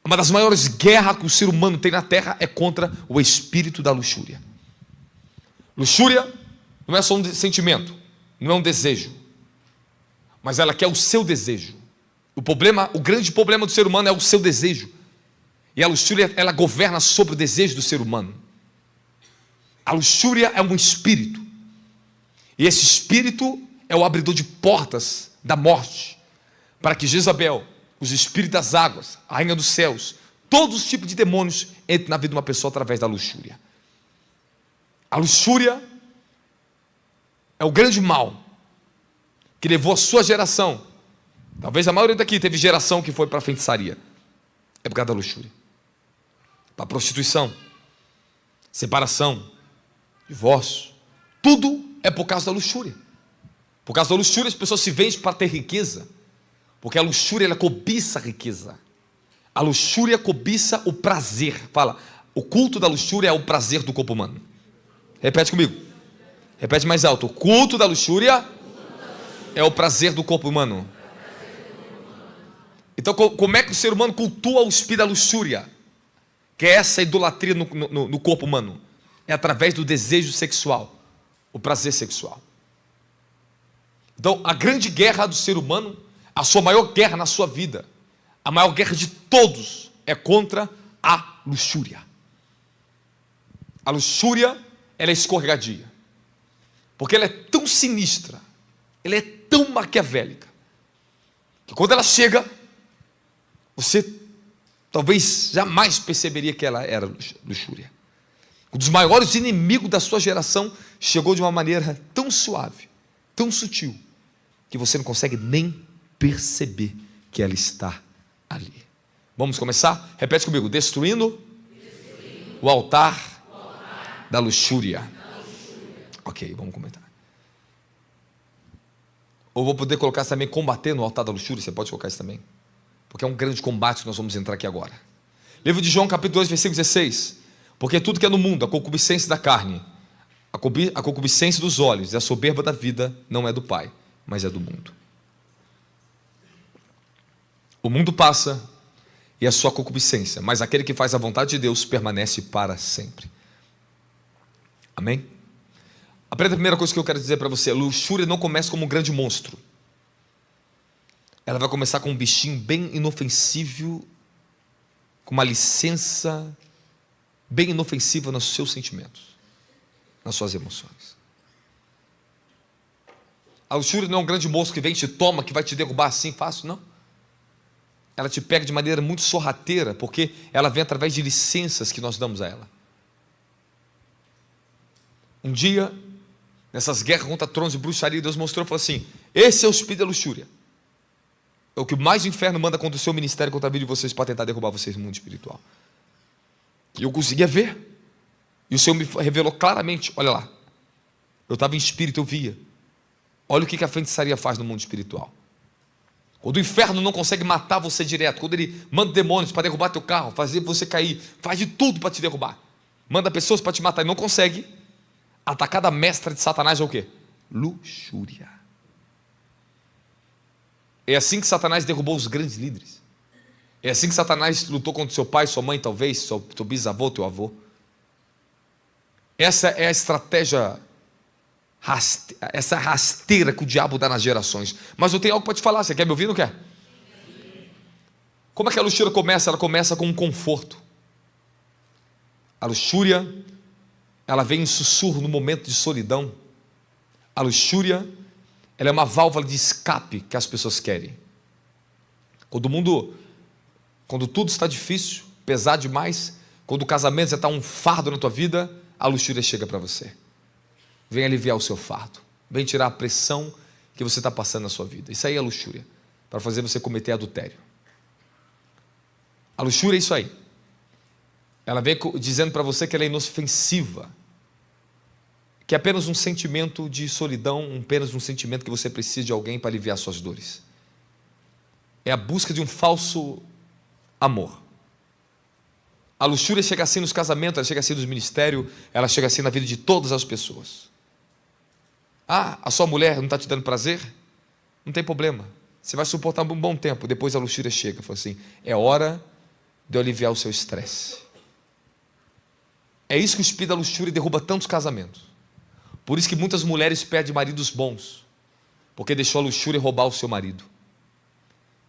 Uma das maiores guerras que o ser humano tem na terra é contra o espírito da luxúria. Luxúria não é só um sentimento, não é um desejo, mas ela quer o seu desejo. O grande problema do ser humano é o seu desejo. E a luxúria, ela governa sobre o desejo do ser humano. A luxúria é um espírito. E esse espírito é o abridor de portas da morte, para que Jezabel, os espíritos das águas, a rainha dos céus, todos os tipos de demônios entrem na vida de uma pessoa através da luxúria. A luxúria é o grande mal que levou a sua geração Talvez a maioria daqui teve geração que foi para a feitiçaria. É por causa da luxúria. Para a prostituição, separação, divórcio. Tudo é por causa da luxúria. Por causa da luxúria as pessoas se vendem para ter riqueza. Porque a luxúria, ela cobiça a riqueza. A luxúria cobiça o prazer. Fala, o culto da luxúria é o prazer do corpo humano. Repete comigo. Repete mais alto. O culto da luxúria é o prazer do corpo humano. Então, como é que o ser humano cultua o espírito da luxúria? Que é essa idolatria no corpo humano. É através do desejo sexual. O prazer sexual. Então, a grande guerra do ser humano, a sua maior guerra na sua vida, a maior guerra de todos, é contra a luxúria. A luxúria, ela é escorregadia. Porque ela é tão sinistra, ela é tão maquiavélica, que quando ela chega, você talvez jamais perceberia que ela era luxúria. Um dos maiores inimigos da sua geração chegou de uma maneira tão suave, tão sutil, que você não consegue nem perceber que ela está ali. Vamos começar? Repete comigo. Destruindo o altar da luxúria. Ok, vamos comentar. Ou vou poder colocar isso também, combater no altar da luxúria. Você pode colocar isso também, porque é um grande combate que nós vamos entrar aqui agora. Livro de João, capítulo 2, versículo 16. Porque tudo que é no mundo, a concupiscência da carne, a concupiscência dos olhos e a soberba da vida, não é do Pai, mas é do mundo. O mundo passa e a sua concupiscência, mas aquele que faz a vontade de Deus permanece para sempre. Amém? Aprenda a primeira coisa que eu quero dizer para você: a luxúria não começa como um grande monstro. Ela vai começar com um bichinho bem inofensivo, com uma licença bem inofensiva nos seus sentimentos, nas suas emoções. A luxúria não é um grande monstro que vem e te toma, que vai te derrubar assim fácil, não. Ela te pega de maneira muito sorrateira, porque ela vem através de licenças que nós damos a ela. Um dia, nessas guerras contra tronos e bruxaria, Deus mostrou e falou assim: esse é o espírito da luxúria. É o que mais o inferno manda contra o seu ministério, contra a vida de vocês, para tentar derrubar vocês no mundo espiritual. E eu conseguia ver. E o Senhor me revelou claramente: olha lá, eu estava em espírito, eu via. Olha o que a feitiçaria faz no mundo espiritual. Quando o inferno não consegue matar você direto, quando ele manda demônios para derrubar teu carro, fazer você cair, faz de tudo para te derrubar, manda pessoas para te matar e não consegue, a atacada mestra de Satanás é o quê? Luxúria. É assim que Satanás derrubou os grandes líderes. É assim que Satanás lutou contra seu pai, sua mãe, talvez, seu bisavô, teu avô. Essa é a estratégia, essa rasteira que o diabo dá nas gerações. Mas eu tenho algo para te falar. Você quer me ouvir ou não quer? Como é que a luxúria começa? Ela começa com um conforto. A luxúria, ela vem em sussurro no momento de solidão. A luxúria, ela é uma válvula de escape que as pessoas querem. Quando tudo está difícil, pesado demais, quando o casamento já está um fardo na tua vida, a luxúria chega para você. Vem aliviar o seu fardo, vem tirar a pressão que você está passando na sua vida. Isso aí é luxúria, para fazer você cometer adultério. A luxúria é isso aí. Ela vem dizendo para você que ela é inofensiva, que é apenas um sentimento de solidão, apenas um sentimento que você precisa de alguém para aliviar suas dores. É a busca de um falso amor. A luxúria chega assim nos casamentos, ela chega assim nos ministérios, ela chega assim na vida de todas as pessoas. Ah, a sua mulher não está te dando prazer? Não tem problema, você vai suportar um bom tempo. Depois a luxúria chega, fala assim: é hora de eu aliviar o seu estresse. É isso que o espírito da luxúria derruba tantos casamentos. Por isso que muitas mulheres perdem maridos bons, porque deixou a luxúria roubar o seu marido.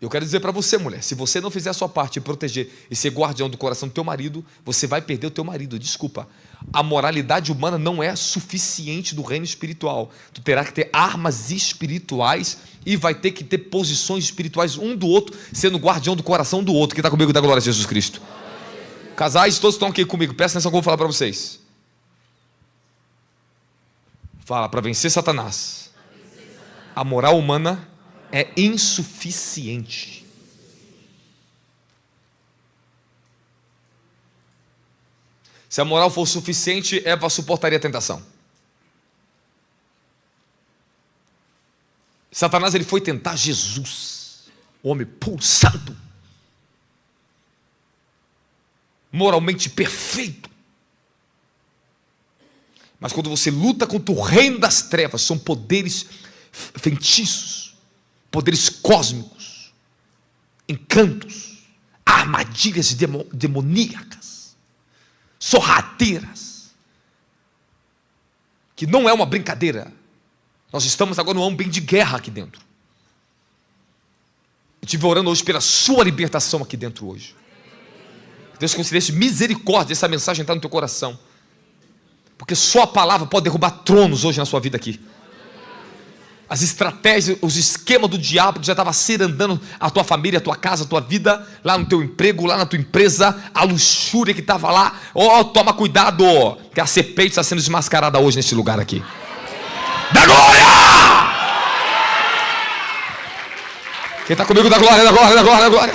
Eu quero dizer para você, mulher, se você não fizer a sua parte e proteger e ser guardião do coração do teu marido, você vai perder o teu marido. Desculpa, a moralidade humana não é suficiente do reino espiritual. Tu terá que ter armas espirituais e vai ter que ter posições espirituais um do outro, sendo guardião do coração do outro. Quem está comigo, dá glória a Jesus Cristo. Casais, todos estão aqui comigo, presta atenção que eu vou falar para vocês. Fala, para vencer Satanás, a moral humana é insuficiente. Se a moral fosse suficiente, Eva suportaria a tentação. Satanás, ele foi tentar Jesus, o homem puro, santo, moralmente perfeito. Mas quando você luta contra o reino das trevas, são poderes feitiços, poderes cósmicos, encantos, armadilhas demoníacas, sorrateiras, que não é uma brincadeira. Nós estamos agora num ambiente de guerra aqui dentro. Eu estive orando hoje pela sua libertação aqui dentro hoje. Deus concedesse misericórdia, essa mensagem entrar no teu coração. Porque só a palavra pode derrubar tronos hoje na sua vida aqui. As estratégias, os esquemas do diabo que já estava cirandando a tua família, a tua casa, a tua vida, lá no teu emprego, lá na tua empresa, a luxúria que estava lá. Toma cuidado, que a serpente está sendo desmascarada hoje nesse lugar aqui. Da glória! Quem está comigo, da glória, da glória, da glória, da glória.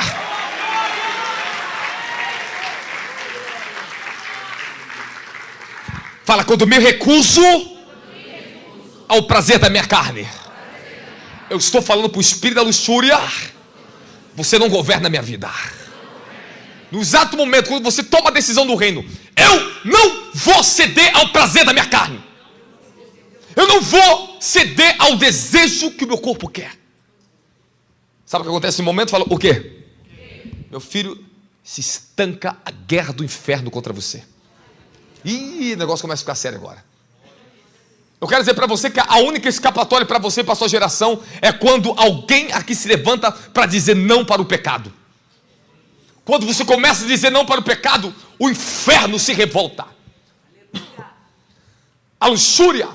Fala, quando me recuso ao prazer da minha carne, eu estou falando para o espírito da luxúria, você não governa a minha vida. No exato momento, quando você toma a decisão do reino, eu não vou ceder ao prazer da minha carne. Eu não vou ceder ao desejo que o meu corpo quer. Sabe o que acontece nesse momento? Fala, o quê? Meu filho, se estanca a guerra do inferno contra você. Ih, o negócio começa a ficar sério agora. Eu quero dizer para você que a única escapatória para você e para a sua geração é quando alguém aqui se levanta para dizer não para o pecado. Quando você começa a dizer não para o pecado, o inferno se revolta. A luxúria,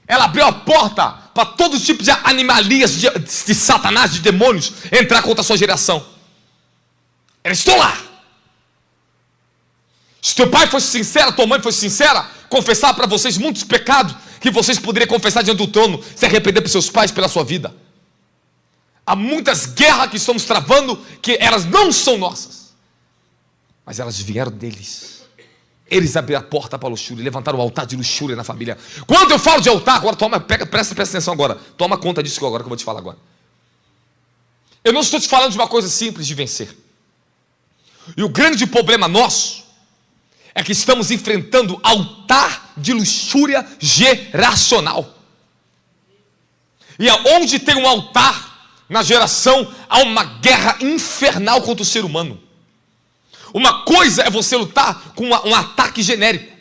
ela abriu a porta para todo tipo de animalias de Satanás, de demônios, entrar contra a sua geração. Eles estão lá. Se teu pai fosse sincero, tua mãe fosse sincera, confessar para vocês muitos pecados que vocês poderiam confessar diante do trono, se arrepender para seus pais pela sua vida. Há muitas guerras que estamos travando, que elas não são nossas, mas elas vieram deles. Eles abriram a porta para a luxúria, levantaram o altar de luxúria na família. Quando eu falo de altar, agora presta atenção agora. Toma conta disso agora que eu vou te falar agora. Eu não estou te falando de uma coisa simples de vencer. E o grande problema nosso é que estamos enfrentando altar de luxúria geracional. E aonde tem um altar na geração, há uma guerra infernal contra o ser humano. Uma coisa é você lutar com um ataque genérico,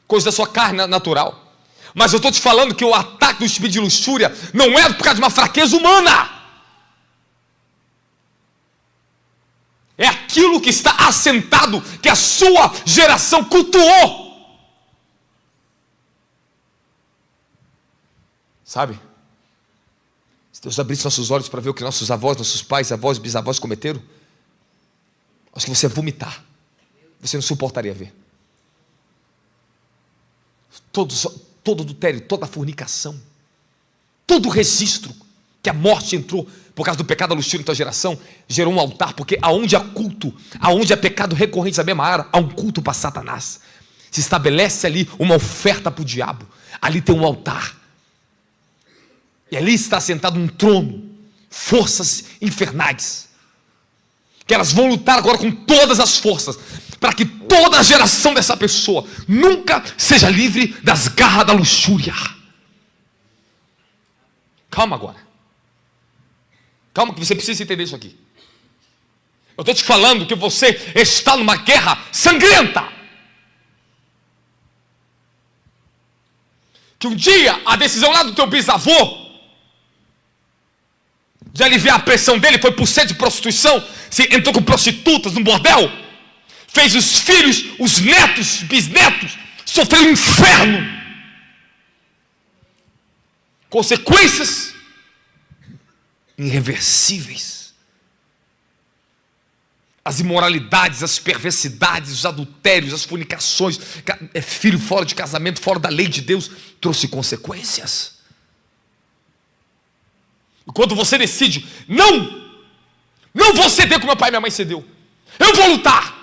coisa da sua carne natural. Mas eu estou te falando que o ataque do espírito de luxúria não é por causa de uma fraqueza humana. É aquilo que está assentado, que a sua geração cultuou. Sabe? Se Deus abrisse nossos olhos para ver o que nossos avós, nossos pais, avós, bisavós cometeram, acho que você ia vomitar. Você não suportaria ver. Todo adultério, toda fornicação, todo registro que a morte entrou por causa do pecado da luxúria em tua geração, gerou um altar, porque aonde há culto, aonde há pecado recorrente da mesma área, há um culto para Satanás. Se estabelece ali uma oferta para o diabo. Ali tem um altar. E ali está sentado um trono, forças infernais, que elas vão lutar agora com todas as forças, para que toda a geração dessa pessoa nunca seja livre das garras da luxúria. Calma agora. Calma que você precisa entender isso aqui. Eu estou te falando que você está numa guerra sangrenta. Que um dia a decisão lá do teu bisavô de aliviar a pressão dele foi por ser de prostituição, se entrou com prostitutas no bordel, fez os filhos, os netos, bisnetos sofrer um inferno. Consequências irreversíveis. As imoralidades, as perversidades, os adultérios, as fornicações, filho fora de casamento, fora da lei de Deus, trouxe consequências. E quando você decide, não vou ceder como meu pai e minha mãe cedeu, eu vou lutar,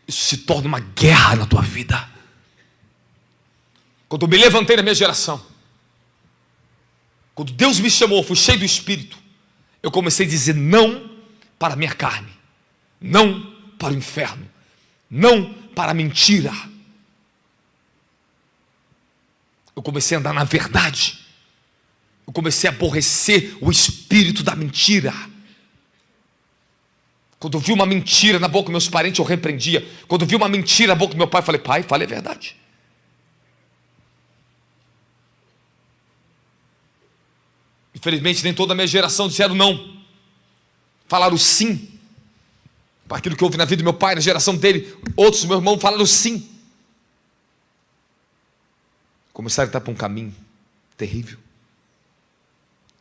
isso se torna uma guerra na tua vida. Quando eu me levantei na minha geração, quando Deus me chamou, fui cheio do Espírito, eu comecei a dizer não para a minha carne, não para o inferno, não para a mentira. Eu comecei a andar na verdade. Eu comecei a aborrecer o espírito da mentira. Quando eu vi uma mentira na boca dos meus parentes, eu repreendia. Quando eu vi uma mentira na boca do meu pai, eu falei: pai, fale a verdade. Infelizmente, nem toda a minha geração disseram não. Falaram sim. Para aquilo que houve na vida do meu pai, na geração dele, outros do meu irmão falaram sim. Começaram a estar para um caminho terrível.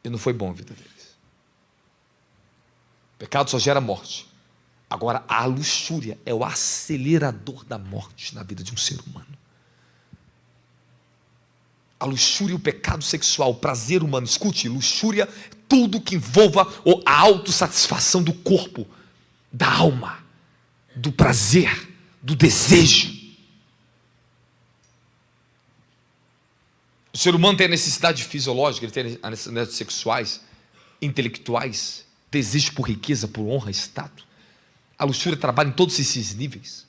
E não foi bom a vida deles. O pecado só gera morte. Agora, a luxúria é o acelerador da morte na vida de um ser humano. A luxúria e o pecado sexual, o prazer humano. Escute, luxúria é tudo que envolva a autossatisfação do corpo, da alma, do prazer, do desejo. O ser humano tem a necessidade fisiológica, ele tem as necessidades sexuais, intelectuais, desejo por riqueza, por honra, status. A luxúria trabalha em todos esses níveis.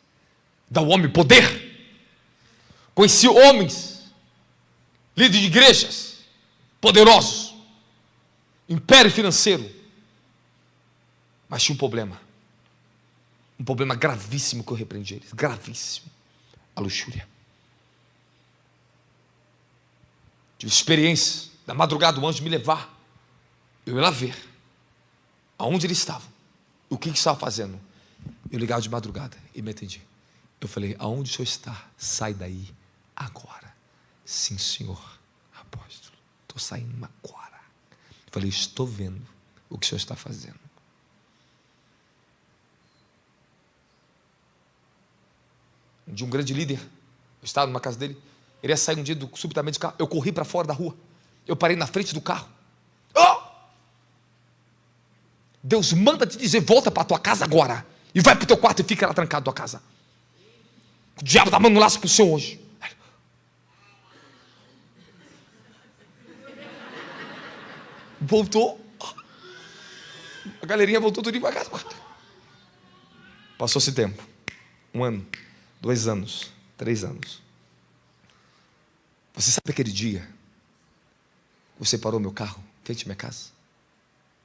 Dá ao homem poder. Conheci homens, líderes de igrejas, poderosos, império financeiro, mas tinha um problema gravíssimo que eu repreendi eles, gravíssimo, a luxúria. Tive experiência, da madrugada o anjo me levar, eu ia lá ver, aonde eles estavam, o que estava fazendo. Eu ligava de madrugada e me atendi. Eu falei: aonde o senhor está? Sai daí agora. Sim, senhor, apóstolo, estou saindo agora. Eu falei: estou vendo o que o senhor está fazendo. De um grande líder, eu estava numa casa dele, ele ia sair um dia subitamente do carro, eu corri para fora da rua, eu parei na frente do carro. Oh! Deus manda te dizer: volta para a tua casa agora, e vai para o teu quarto e fica lá trancado na tua casa. O diabo está mandando laço para o senhor hoje. Voltou, a galerinha voltou tudo para casa. Passou-se tempo, 1 ano, 2 anos, 3 anos. Você sabe aquele dia você parou meu carro em frente à minha casa,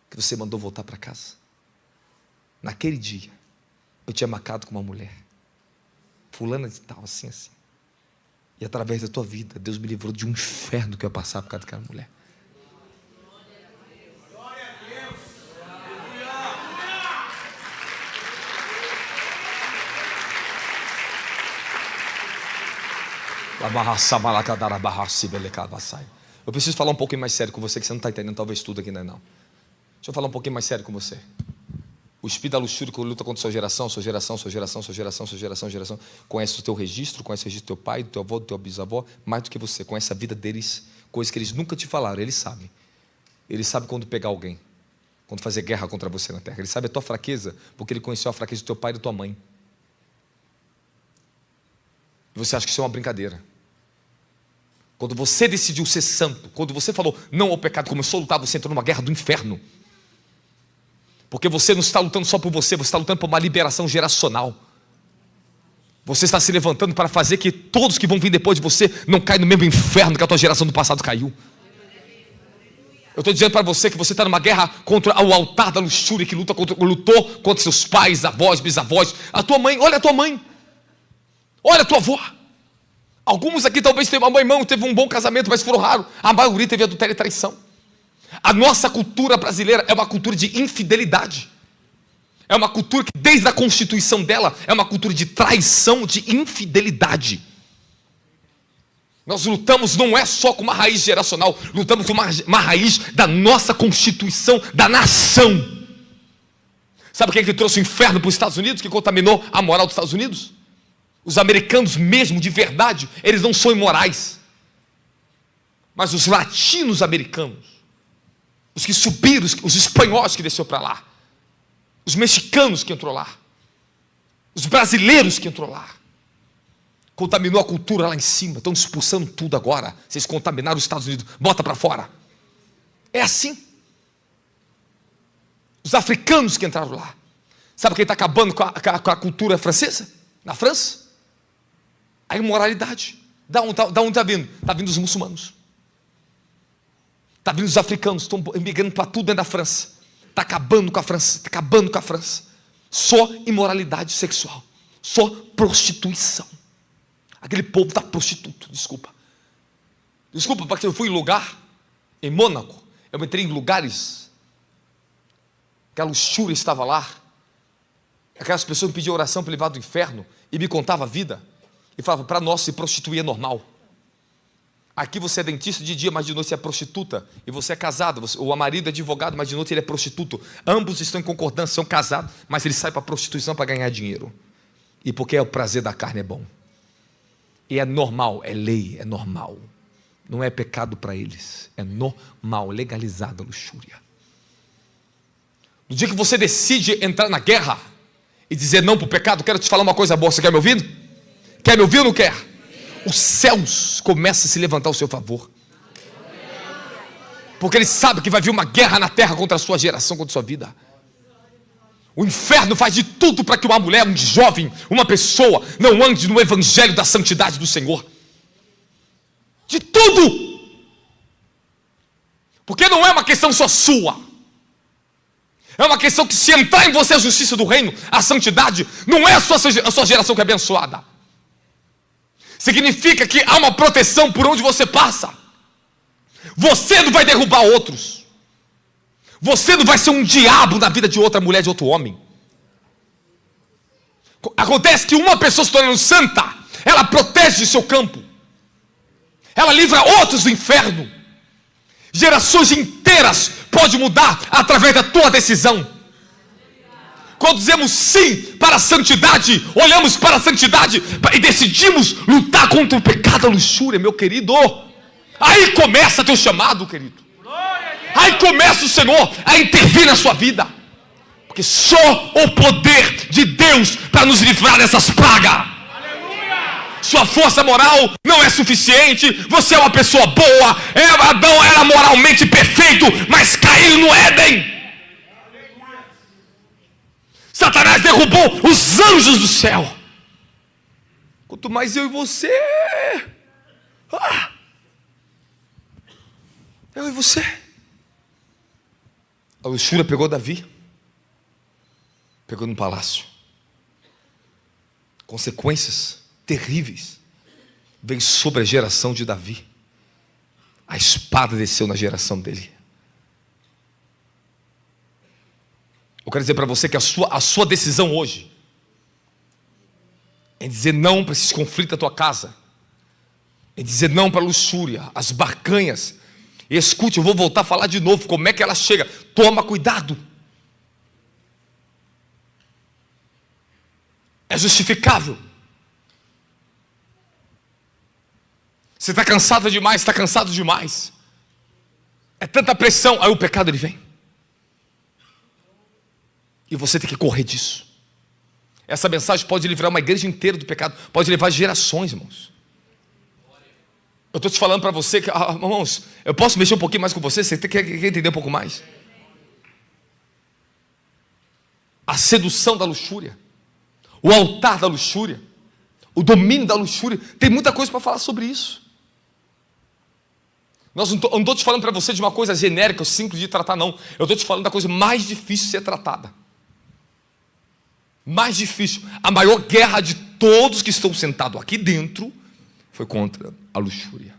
que você mandou voltar para casa? Naquele dia eu tinha marcado com uma mulher, fulana de tal, assim, e através da tua vida Deus me livrou de um inferno que eu ia passar por causa daquela mulher. Eu preciso falar um pouquinho mais sério com você, que você não está entendendo talvez tudo aqui, não. Deixa eu falar um pouquinho mais sério com você. O espírito da luxúria que luta contra sua geração, conhece o teu registro, conhece o registro do teu pai, do teu avô, do teu bisavô, mais do que você, conhece a vida deles, coisas que eles nunca te falaram, eles sabem. Ele sabe quando pegar alguém, quando fazer guerra contra você na terra. Ele sabe a tua fraqueza, porque ele conheceu a fraqueza do teu pai e da tua mãe. E você acha que isso é uma brincadeira. Quando você decidiu ser santo, quando você falou não ao pecado, começou a lutar, você entrou numa guerra do inferno. Porque você não está lutando só por você está lutando por uma liberação geracional. Você está se levantando para fazer que todos que vão vir depois de você não caiam no mesmo inferno que a tua geração do passado caiu. Eu estou dizendo para você que você está numa guerra contra o altar da luxúria, que lutou contra seus pais, avós, bisavós. A tua mãe, olha a tua mãe, olha a tua avó. Alguns aqui talvez tenham uma mãe, irmão, teve um bom casamento, mas foram raros. A maioria teve adultério e traição. A nossa cultura brasileira é uma cultura de infidelidade. É uma cultura que desde a constituição dela é uma cultura de traição, de infidelidade. Nós lutamos não é só com uma raiz geracional, lutamos com uma raiz da nossa constituição, da nação. Sabe quem é que trouxe o inferno para os Estados Unidos, que contaminou a moral dos Estados Unidos? Os americanos mesmo, de verdade, eles não são imorais. Mas os latinos americanos, os que subiram, os espanhóis que desceu para lá, os mexicanos que entrou lá, os brasileiros que entrou lá, contaminou a cultura lá em cima, estão expulsando tudo agora. Vocês contaminaram os Estados Unidos, bota para fora. É assim. Os africanos que entraram lá. Sabe quem está acabando com a cultura francesa? Na França? A imoralidade. Da onde está vindo? Está vindo os muçulmanos. Está vindo os africanos, estão migrando para tudo dentro da França. Está acabando com a França, está acabando com a França. Só imoralidade sexual. Só prostituição. Aquele povo está prostituto, desculpa. Desculpa, porque eu fui em lugar, em Mônaco, eu entrei em lugares, que a luxúria estava lá. Aquelas pessoas me pediam oração para levar do inferno, e me contavam a vida, e falavam, para nós se prostituir é normal. Aqui você é dentista de dia, mas de noite você é prostituta, e você é casado, o marido é advogado, mas de noite ele é prostituto. Ambos estão em concordância, são casados, mas ele sai para a prostituição para ganhar dinheiro. E porque o prazer da carne é bom. E é normal, é lei, é normal. Não é pecado para eles, é normal, legalizada a luxúria. No dia que você decide entrar na guerra e dizer não para o pecado, quero te falar uma coisa boa, você quer me ouvir? Quer me ouvir ou não quer? Os céus começam a se levantar ao seu favor. Porque eles sabem que vai vir uma guerra na terra contra a sua geração, contra a sua vida. O inferno faz de tudo para que uma mulher, um jovem, uma pessoa não ande no evangelho da santidade do Senhor. De tudo. Porque não é uma questão só sua. É uma questão que, se entrar em você a justiça do reino, a santidade, não é a sua geração que é abençoada. Significa que há uma proteção por onde você passa. Você não vai derrubar outros. Você não vai ser um diabo na vida de outra mulher, de outro homem. Acontece que uma pessoa se tornando santa, ela protege seu campo. Ela livra outros do inferno. Gerações inteiras podem mudar através da tua decisão. Quando dizemos sim para a santidade, olhamos para a santidade e decidimos lutar contra o pecado, a luxúria, meu querido. Aí começa teu chamado, querido. Aí começa o Senhor a intervir na sua vida. Porque só o poder de Deus para nos livrar dessas pragas. Sua força moral não é suficiente. Você é uma pessoa boa. Adão era moralmente perfeito, mas caiu no Éden. Satanás derrubou os anjos do céu. Quanto mais eu e você. Eu e você. A luxúria pegou Davi. Pegou no palácio. Consequências terríveis vem sobre a geração de Davi. A espada desceu na geração dele. Eu quero dizer para você que a sua decisão hoje é dizer não para esses conflitos da tua casa, é dizer não para a luxúria, as barcanhas. E escute, eu vou voltar a falar de novo como é que ela chega. Toma cuidado. É justificável. Você está cansado demais, está cansado demais. É tanta pressão, aí o pecado ele vem. E você tem que correr disso. Essa mensagem pode livrar uma igreja inteira do pecado, pode levar gerações, irmãos. Eu estou te falando para você que, irmãos, eu posso mexer um pouquinho mais com você? Você quer entender um pouco mais? A sedução da luxúria, o altar da luxúria, o domínio da luxúria, tem muita coisa para falar sobre isso. Eu não estou te falando para você de uma coisa genérica, simples de tratar, não. Eu estou te falando da coisa mais difícil de ser tratada. Mais difícil. A maior guerra de todos que estão sentados aqui dentro foi contra a luxúria.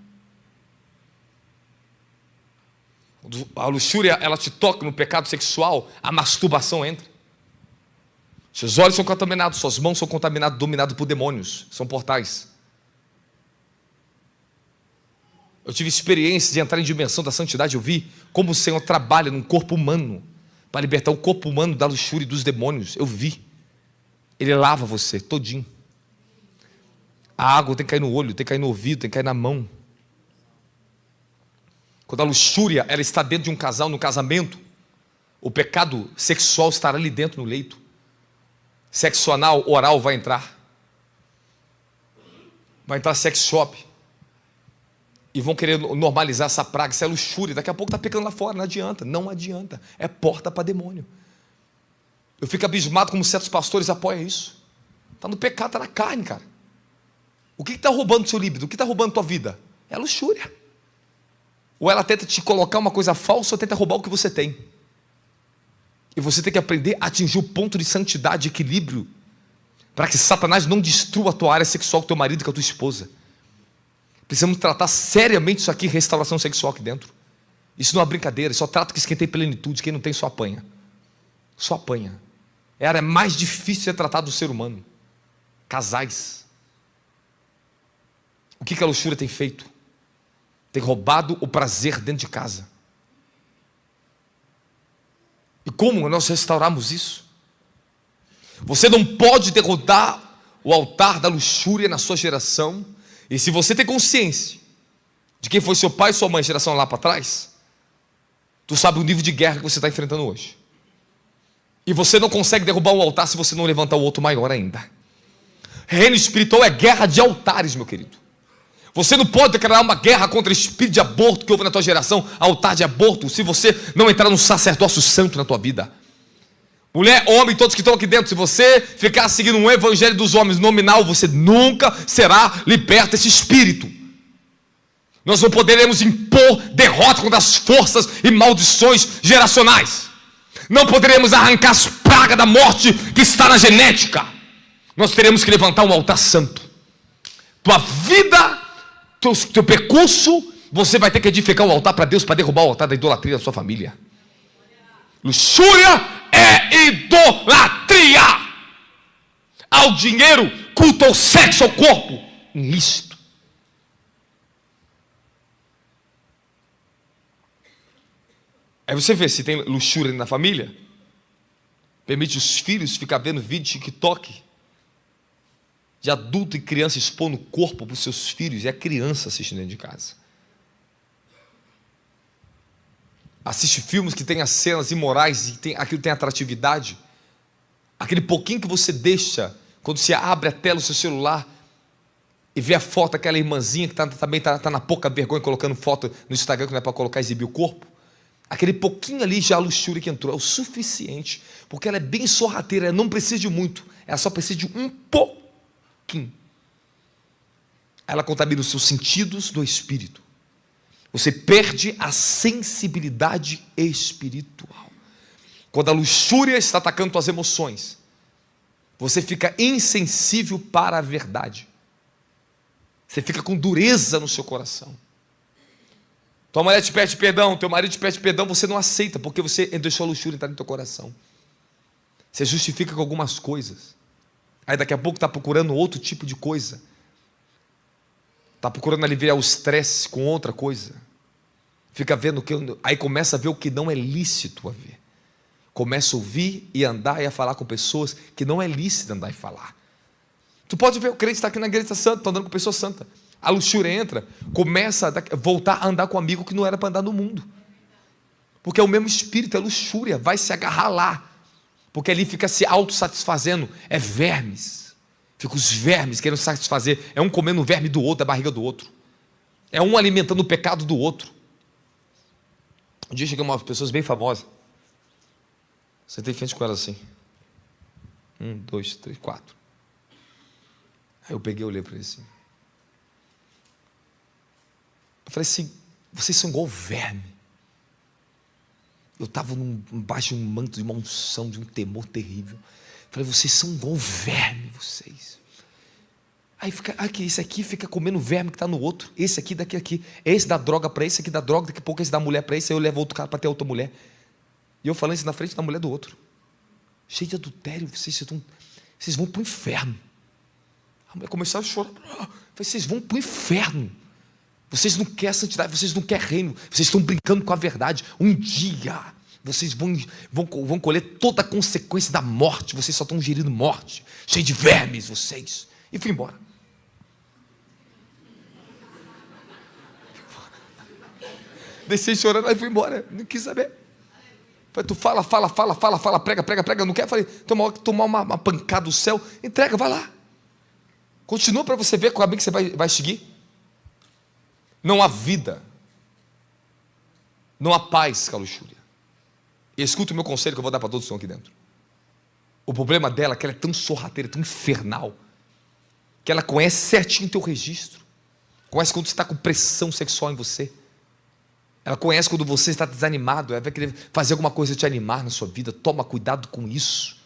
A luxúria, ela te toca no pecado sexual, a masturbação entra. Seus olhos são contaminados, suas mãos são contaminadas, dominadas por demônios, são portais. Eu tive experiência de entrar em dimensão da santidade, eu vi como o Senhor trabalha num corpo humano, para libertar o corpo humano da luxúria e dos demônios, eu vi. Ele lava você todinho. A água tem que cair no olho, tem que cair no ouvido, tem que cair na mão. Quando a luxúria ela está dentro de um casal, no casamento, o pecado sexual estará ali dentro no leito. Sexo anal, oral vai entrar. Vai entrar sex shop. E vão querer normalizar essa praga, essa luxúria. Daqui a pouco está pecando lá fora, não adianta. Não adianta. É porta para demônio. Eu fico abismado como certos pastores apoiam isso. Está no pecado, está na carne, cara. O que está roubando o seu líbido? O que está roubando a tua vida? É a luxúria. Ou ela tenta te colocar uma coisa falsa, ou tenta roubar o que você tem. E você tem que aprender a atingir o ponto de santidade, equilíbrio, para que Satanás não destrua a tua área sexual com teu marido e com a tua esposa. Precisamos tratar seriamente isso aqui, restauração sexual aqui dentro. Isso não é brincadeira, só trata que quem tem plenitude, quem não tem só apanha. Só apanha. É a área mais difícil de ser tratada do ser humano. Casais. O que a luxúria tem feito? Tem roubado o prazer dentro de casa. E como nós restauramos isso? Você não pode derrotar o altar da luxúria na sua geração. E se você tem consciência de quem foi seu pai e sua mãe, geração lá para trás, tu sabe o nível de guerra que você está enfrentando hoje. E você não consegue derrubar um altar se você não levantar o outro maior ainda. Reino espiritual é guerra de altares, meu querido. Você não pode declarar uma guerra contra o espírito de aborto que houve na tua geração, altar de aborto, se você não entrar no sacerdócio santo na tua vida. Mulher, homem, todos que estão aqui dentro, se você ficar seguindo um evangelho dos homens nominal, você nunca será liberto desse espírito. Nós não poderemos impor derrota contra as forças e maldições geracionais. Não poderemos arrancar as pragas da morte que está na genética. Nós teremos que levantar um altar santo. Tua vida, teu percurso, você vai ter que edificar um altar para Deus, para derrubar o altar da idolatria da sua família. Luxúria é idolatria ao dinheiro, culto ao sexo, ao corpo, ilícito. Aí você vê se tem luxúria na família, permite os filhos ficar vendo vídeo de TikTok de adulto e criança expondo o corpo para os seus filhos, e a criança assistindo dentro de casa. Assiste filmes que tem as cenas imorais e aquilo tem atratividade. Aquele pouquinho que você deixa, quando você abre a tela do seu celular e vê a foto daquela irmãzinha que também está na pouca vergonha colocando foto no Instagram que não é para colocar e exibir o corpo. Aquele pouquinho ali já a luxúria que entrou é o suficiente, porque ela é bem sorrateira, ela não precisa de muito, ela só precisa de um pouquinho. Ela contamina os seus sentidos do espírito. Você perde a sensibilidade espiritual. Quando a luxúria está atacando suas emoções, você fica insensível para a verdade. Você fica com dureza no seu coração. Tua mulher te pede perdão, teu marido te pede perdão, você não aceita, porque você deixou a luxúria entrar no teu coração. Você justifica com algumas coisas. Aí daqui a pouco está procurando outro tipo de coisa. Está procurando aliviar o estresse com outra coisa. Fica vendo que. Aí começa a ver o que não é lícito a ver. Começa a ouvir e andar e a falar com pessoas que não é lícito andar e falar. Tu pode ver, o crente está aqui na igreja santa, está andando com pessoa santa. A luxúria entra, começa a voltar a andar com um amigo que não era para andar no mundo. Porque é o mesmo espírito, é luxúria, vai se agarrar lá. Porque ali fica se autossatisfazendo, é vermes. Fica os vermes querendo satisfazer, é um comendo o verme do outro, da barriga do outro. É um alimentando o pecado do outro. Um dia chegou umas pessoas bem famosas. Sentei em frente com elas assim. 1, 2, 3, 4. Aí eu peguei e olhei para ele assim. Eu falei assim, vocês são igual verme. Eu estava embaixo de um manto de uma unção, de um temor terrível. Eu falei, vocês são igual verme, vocês. Aí fica, aqui, esse aqui fica comendo verme que está no outro. Esse aqui, daqui, aqui. Esse dá droga para esse aqui, dá droga. Daqui a pouco esse dá mulher para esse. Aí eu levo outro cara para ter outra mulher. E eu falando isso na frente da mulher do outro. Cheio de adultério, vocês vão para o inferno. A mulher começou a chorar. Eu falei, vocês vão para o inferno. Vocês não querem santidade, vocês não querem reino. Vocês estão brincando com a verdade. Um dia vocês vão colher toda a consequência da morte. Vocês só estão gerindo morte. Cheio de vermes, vocês. E fui embora. Desci chorando, aí fui embora. Não quis saber. Falei, tu fala, prega. Não quer? Falei, tomar uma pancada do céu. Entrega, vai lá. Continua para você ver com o caminho que você vai seguir. Não há vida. Não há paz com a luxúria. E escuta o meu conselho que eu vou dar para todos que estão aqui dentro. O problema dela é que ela é tão sorrateira, tão infernal, que ela conhece certinho o teu registro. Conhece quando você está com pressão sexual em você. Ela conhece quando você está desanimado. Ela vai querer fazer alguma coisa te animar na sua vida. Toma cuidado com isso.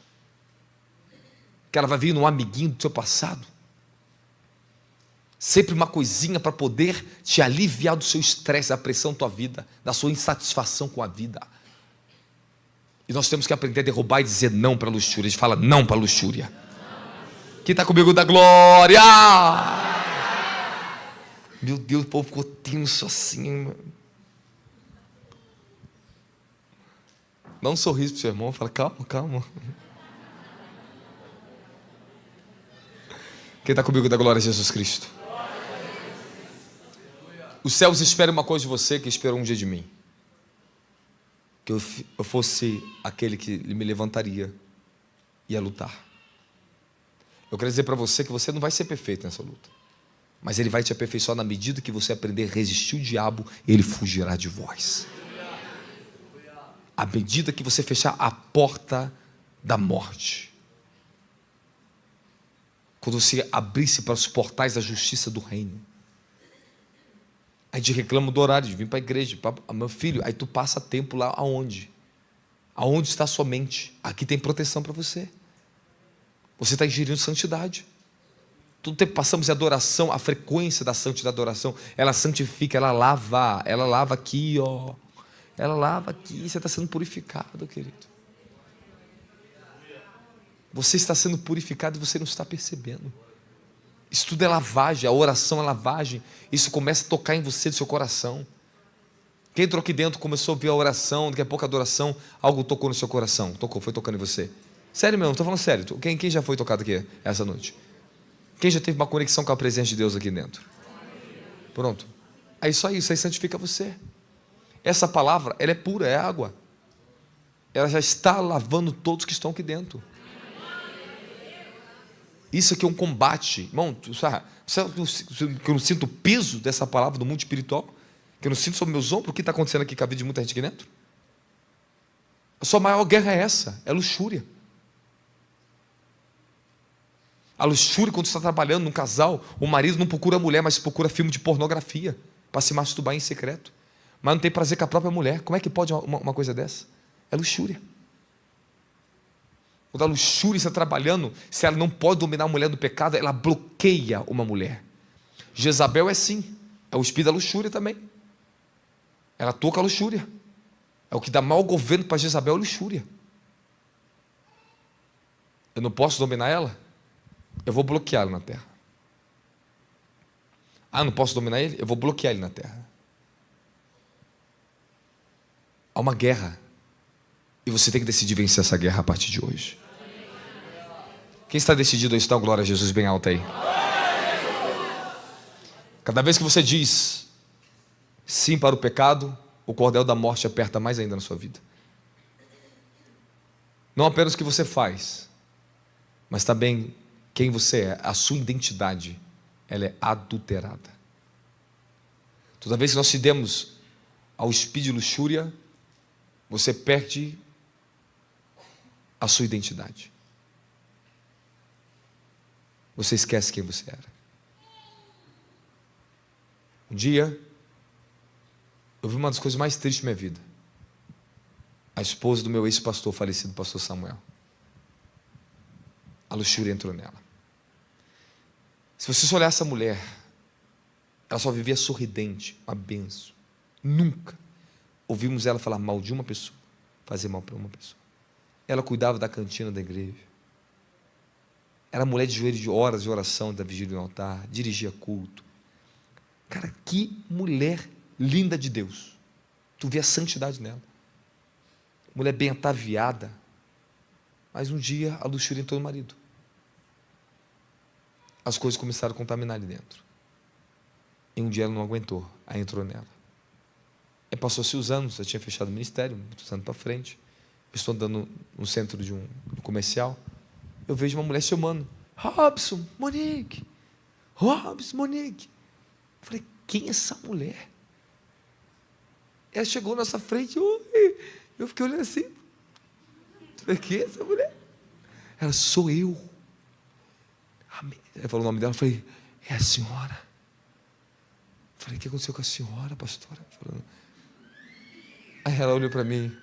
Que ela vai vir num amiguinho do seu passado. Sempre uma coisinha para poder te aliviar do seu estresse, da pressão da tua vida, da sua insatisfação com a vida. E nós temos que aprender a derrubar e dizer não para a luxúria. A gente fala não para a luxúria. Quem está comigo dá glória? Meu Deus, o povo ficou tenso assim. Dá um sorriso para o seu irmão. Fala, calma. Quem está comigo dá glória a Jesus Cristo? Os céus esperam uma coisa de você que esperou um dia de mim. Que eu fosse aquele que me levantaria e ia lutar. Eu quero dizer para você que você não vai ser perfeito nessa luta. Mas Ele vai te aperfeiçoar na medida que você aprender a resistir o diabo, ele fugirá de vós. À medida que você fechar a porta da morte. Quando você abrisse para os portais da justiça do reino. A gente reclama do horário de vir para a igreja. Meu filho, aí tu passa tempo lá aonde? Aonde está a sua mente? Aqui tem proteção para você. Você está ingerindo santidade. Todo tempo passamos em adoração, a frequência da santidade da adoração, ela santifica, ela lava aqui, ó. Ela lava aqui, você está sendo purificado, querido. Você está sendo purificado e você não está percebendo. Isso tudo é lavagem, a oração é lavagem. Isso começa a tocar em você, do seu coração. Quem entrou aqui dentro, começou a ouvir a oração, daqui a pouco a adoração, algo tocou no seu coração, foi tocando em você. Sério mesmo, estou falando sério. Quem já foi tocado aqui essa noite? Quem já teve uma conexão com a presença de Deus aqui dentro? Pronto. É isso aí santifica você. Essa palavra, ela é pura, é água. Ela já está lavando todos que estão aqui dentro. Isso aqui é um combate. Irmão, que eu não sinto o peso dessa palavra do mundo espiritual? Que eu não sinto sobre meus ombros o que está acontecendo aqui com a vida de muita gente aqui dentro? A sua maior guerra é essa, é luxúria. A luxúria, quando você está trabalhando num casal, o marido não procura a mulher, mas procura filme de pornografia para se masturbar em secreto. Mas não tem prazer com a própria mulher. Como é que pode uma coisa dessa? É luxúria. Quando a luxúria está trabalhando, se ela não pode dominar a mulher do pecado, ela bloqueia uma mulher. Jezabel é assim, é o espírito da luxúria também. Ela toca a luxúria. É o que dá mau governo para Jezabel, a luxúria. Eu não posso dominar ela? Eu vou bloqueá-lo na terra. Ah, não posso dominar ele? Eu vou bloquear ele na terra. Há uma guerra. E você tem que decidir vencer essa guerra a partir de hoje. Quem está decidido a estar, glória a Jesus bem alta aí. Cada vez que você diz sim para o pecado, o cordel da morte aperta mais ainda na sua vida. Não apenas o que você faz, mas também quem você é, a sua identidade, ela é adulterada. Toda vez que nós cedemos ao espírito de luxúria, você perde a sua identidade. Você esquece quem você era. Um dia, eu vi uma das coisas mais tristes da minha vida. A esposa do meu ex-pastor, falecido pastor Samuel. A luxúria entrou nela. Se você olhar essa mulher, ela só vivia sorridente, uma benção. Nunca ouvimos ela falar mal de uma pessoa, fazer mal para uma pessoa. Ela cuidava da cantina da igreja. Era mulher de joelho de horas de oração da vigília no altar, dirigia culto. Cara, que mulher linda de Deus. Tu vê a santidade nela. Mulher bem ataviada. Mas um dia a luxúria entrou no marido. As coisas começaram a contaminar ali dentro. E um dia ela não aguentou, aí entrou nela. Aí passou-se os anos, eu tinha fechado o ministério, muitos anos para frente. Eu estou andando no centro de um comercial. Eu vejo uma mulher chamando: Robson, Monique. Robson, Monique. Eu falei: quem é essa mulher? Ela chegou na nossa frente. Eu fiquei olhando assim. Eu falei: quem é essa mulher? Ela: sou eu. Ela falou o nome dela. Eu falei: é a senhora. Eu falei: o que aconteceu com a senhora, pastora? Aí ela olhou para mim.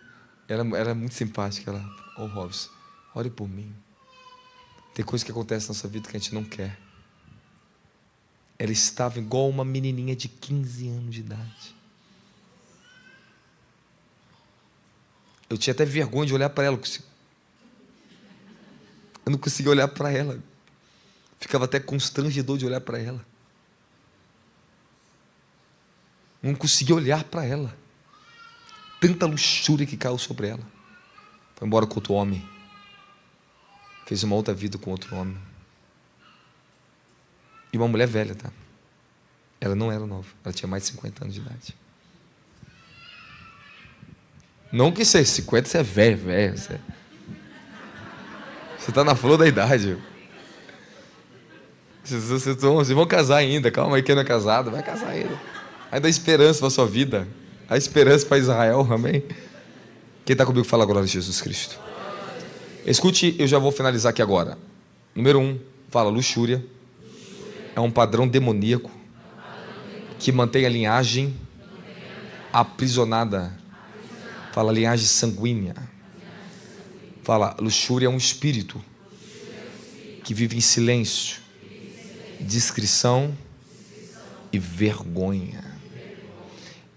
Ela era muito simpática. Ela: ô Robson, ore por mim. Tem coisa que acontece na nossa vida que a gente não quer. Ela estava igual uma menininha de 15 anos de idade. Eu tinha até vergonha de olhar para ela. Eu não conseguia olhar para ela. Ficava até constrangedor de olhar para ela. Não conseguia olhar para ela. Tanta luxúria que caiu sobre ela. Foi embora com outro homem. Fez uma outra vida com outro homem. E uma mulher velha, tá? Ela não era nova. Ela tinha mais de 50 anos de idade. Não que ser 50 você é velho. Você está na flor da idade. Vocês vão casar ainda. Calma aí, quem não é casado, vai casar ainda. Aí dá esperança para a sua vida. A esperança para Israel, amém? Quem está comigo fala a glória de Jesus Cristo. Escute, eu já vou finalizar aqui agora. Número 1, fala: luxúria é um padrão demoníaco que mantém a linhagem aprisionada. Fala: linhagem sanguínea. Fala: luxúria é um espírito que vive em silêncio, discrição e vergonha.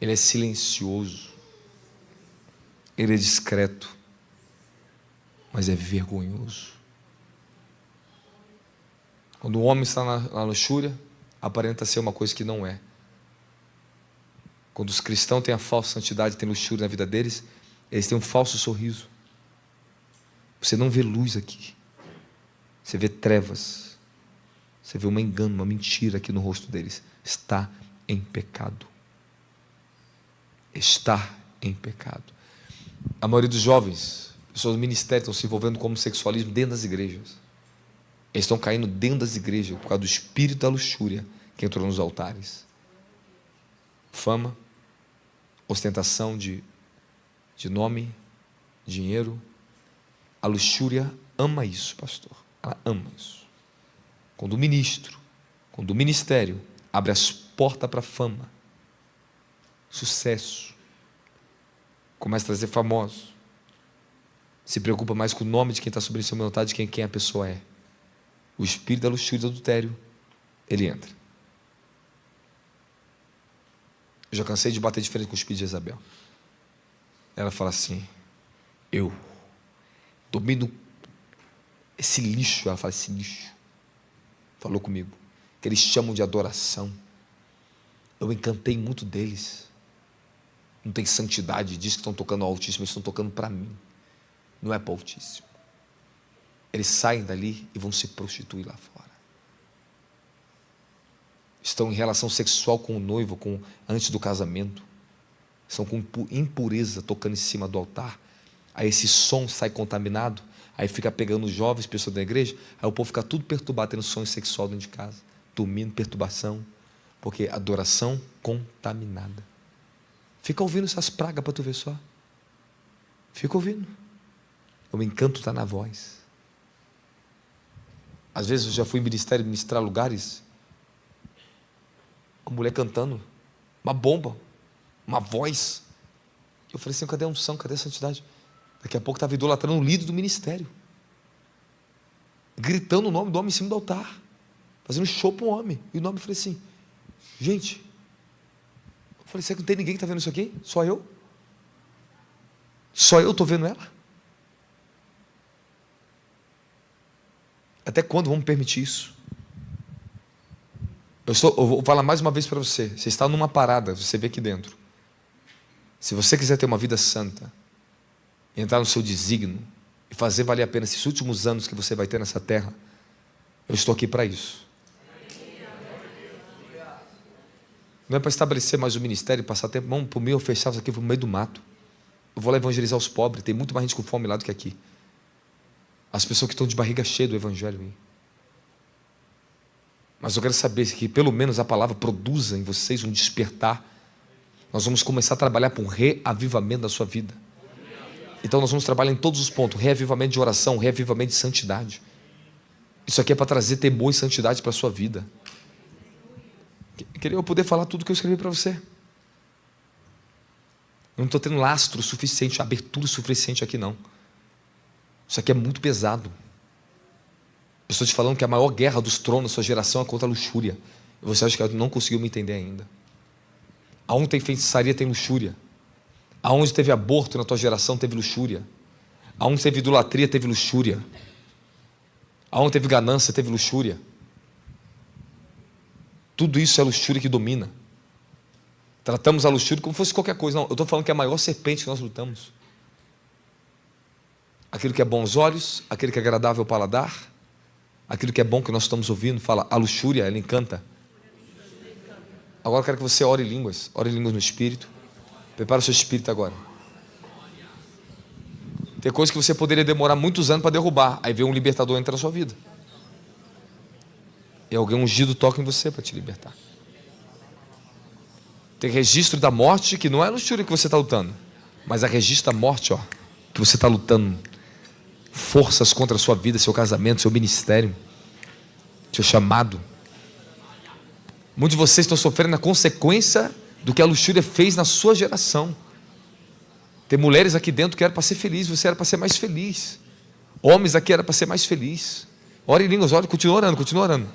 Ele é silencioso, ele é discreto, mas é vergonhoso. Quando o homem está na luxúria, aparenta ser uma coisa que não é. Quando os cristãos têm a falsa santidade, têm luxúria na vida deles, eles têm um falso sorriso. Você não vê luz aqui. Você vê trevas. Você vê um engano, uma mentira aqui no rosto deles. Está em pecado. Está em pecado. A maioria dos jovens, pessoas do ministério, estão se envolvendo com homossexualismo dentro das igrejas. Eles estão caindo dentro das igrejas por causa do espírito da luxúria que entrou nos altares. Fama, ostentação de nome, dinheiro. A luxúria ama isso, pastor. Ela ama isso. Quando o ministro, quando o ministério abre as portas para a fama, sucesso, começa a trazer famosos, se preocupa mais com o nome de quem está sobre o seu altar do que quem a pessoa é. O espírito da luxúria e do adultério, ele entra. Eu já cansei de bater de frente com o espírito de Jezabel. Ela fala assim: eu domino esse lixo. Ela fala: esse lixo falou comigo, que eles chamam de adoração. Eu encantei muito deles. Não tem santidade, diz que estão tocando ao Altíssimo, eles estão tocando para mim, não é para o Altíssimo. Eles saem dali e vão se prostituir lá fora. Estão em relação sexual com o noivo, antes do casamento. Estão com impureza tocando em cima do altar. Aí esse som sai contaminado. Aí fica pegando os jovens, pessoas da igreja. Aí o povo fica tudo perturbado, tendo sonho sexual dentro de casa. Dormindo, perturbação. Porque adoração contaminada. Fica ouvindo essas pragas para tu ver só. Fica ouvindo. O encanto está na voz. Às vezes eu já fui em ministério, ministrar lugares, uma mulher cantando, uma bomba, uma voz. Eu falei assim: cadê a unção, cadê a santidade? Daqui a pouco estava idolatrando o líder do ministério, gritando o nome do homem em cima do altar, fazendo show para um homem. E o nome, eu falei assim: gente, eu falei: será que não tem ninguém que está vendo isso aqui? Só eu? Só eu estou vendo ela? Até quando vamos permitir isso? Eu vou falar mais uma vez para você. Você está numa parada, você vê aqui dentro. Se você quiser ter uma vida santa, entrar no seu desígnio e fazer valer a pena esses últimos anos que você vai ter nessa terra, eu estou aqui para isso. Não é para estabelecer mais o ministério, passar tempo. Vamos por mim, eu fechava isso aqui no meio do mato. Eu vou lá evangelizar os pobres. Tem muito mais gente com fome lá do que aqui. As pessoas que estão de barriga cheia do evangelho. Hein? Mas eu quero saber que pelo menos a palavra produza em vocês um despertar. Nós vamos começar a trabalhar para um reavivamento da sua vida. Então nós vamos trabalhar em todos os pontos. Reavivamento de oração, reavivamento de santidade. Isso aqui é para trazer temor e santidade para a sua vida. Queria eu poder falar tudo que eu escrevi para você. Eu não estou tendo lastro suficiente, abertura suficiente aqui não. Isso aqui é muito pesado. Eu estou te falando que a maior guerra dos tronos da sua geração é contra a luxúria. E você acha que não conseguiu me entender ainda. Aonde tem feitiçaria tem luxúria. Aonde teve aborto na tua geração teve luxúria. Aonde teve idolatria teve luxúria. Aonde teve ganância teve luxúria. Tudo isso é a luxúria que domina. Tratamos a luxúria como se fosse qualquer coisa. Não, eu estou falando que é a maior serpente que nós lutamos. Aquilo que é bom aos olhos, aquilo que é agradável ao paladar, aquilo que é bom que nós estamos ouvindo, fala, a luxúria, ela encanta. Agora eu quero que você ore em línguas no Espírito. Prepara o seu espírito agora. Tem coisa que você poderia demorar muitos anos para derrubar, aí vem um libertador entrar na sua vida. E alguém ungido toca em você para te libertar. Tem registro da morte, que não é a luxúria que você está lutando, mas é registro da morte, ó, que você está lutando. Forças contra a sua vida, seu casamento, seu ministério, seu chamado. Muitos de vocês estão sofrendo a consequência do que a luxúria fez na sua geração. Tem mulheres aqui dentro que eram para ser feliz, você era para ser mais feliz. Homens aqui era para ser mais feliz. Ore em línguas, ore, continua orando, continua orando.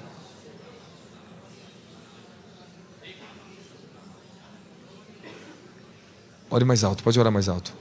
Ore mais alto, pode orar mais alto.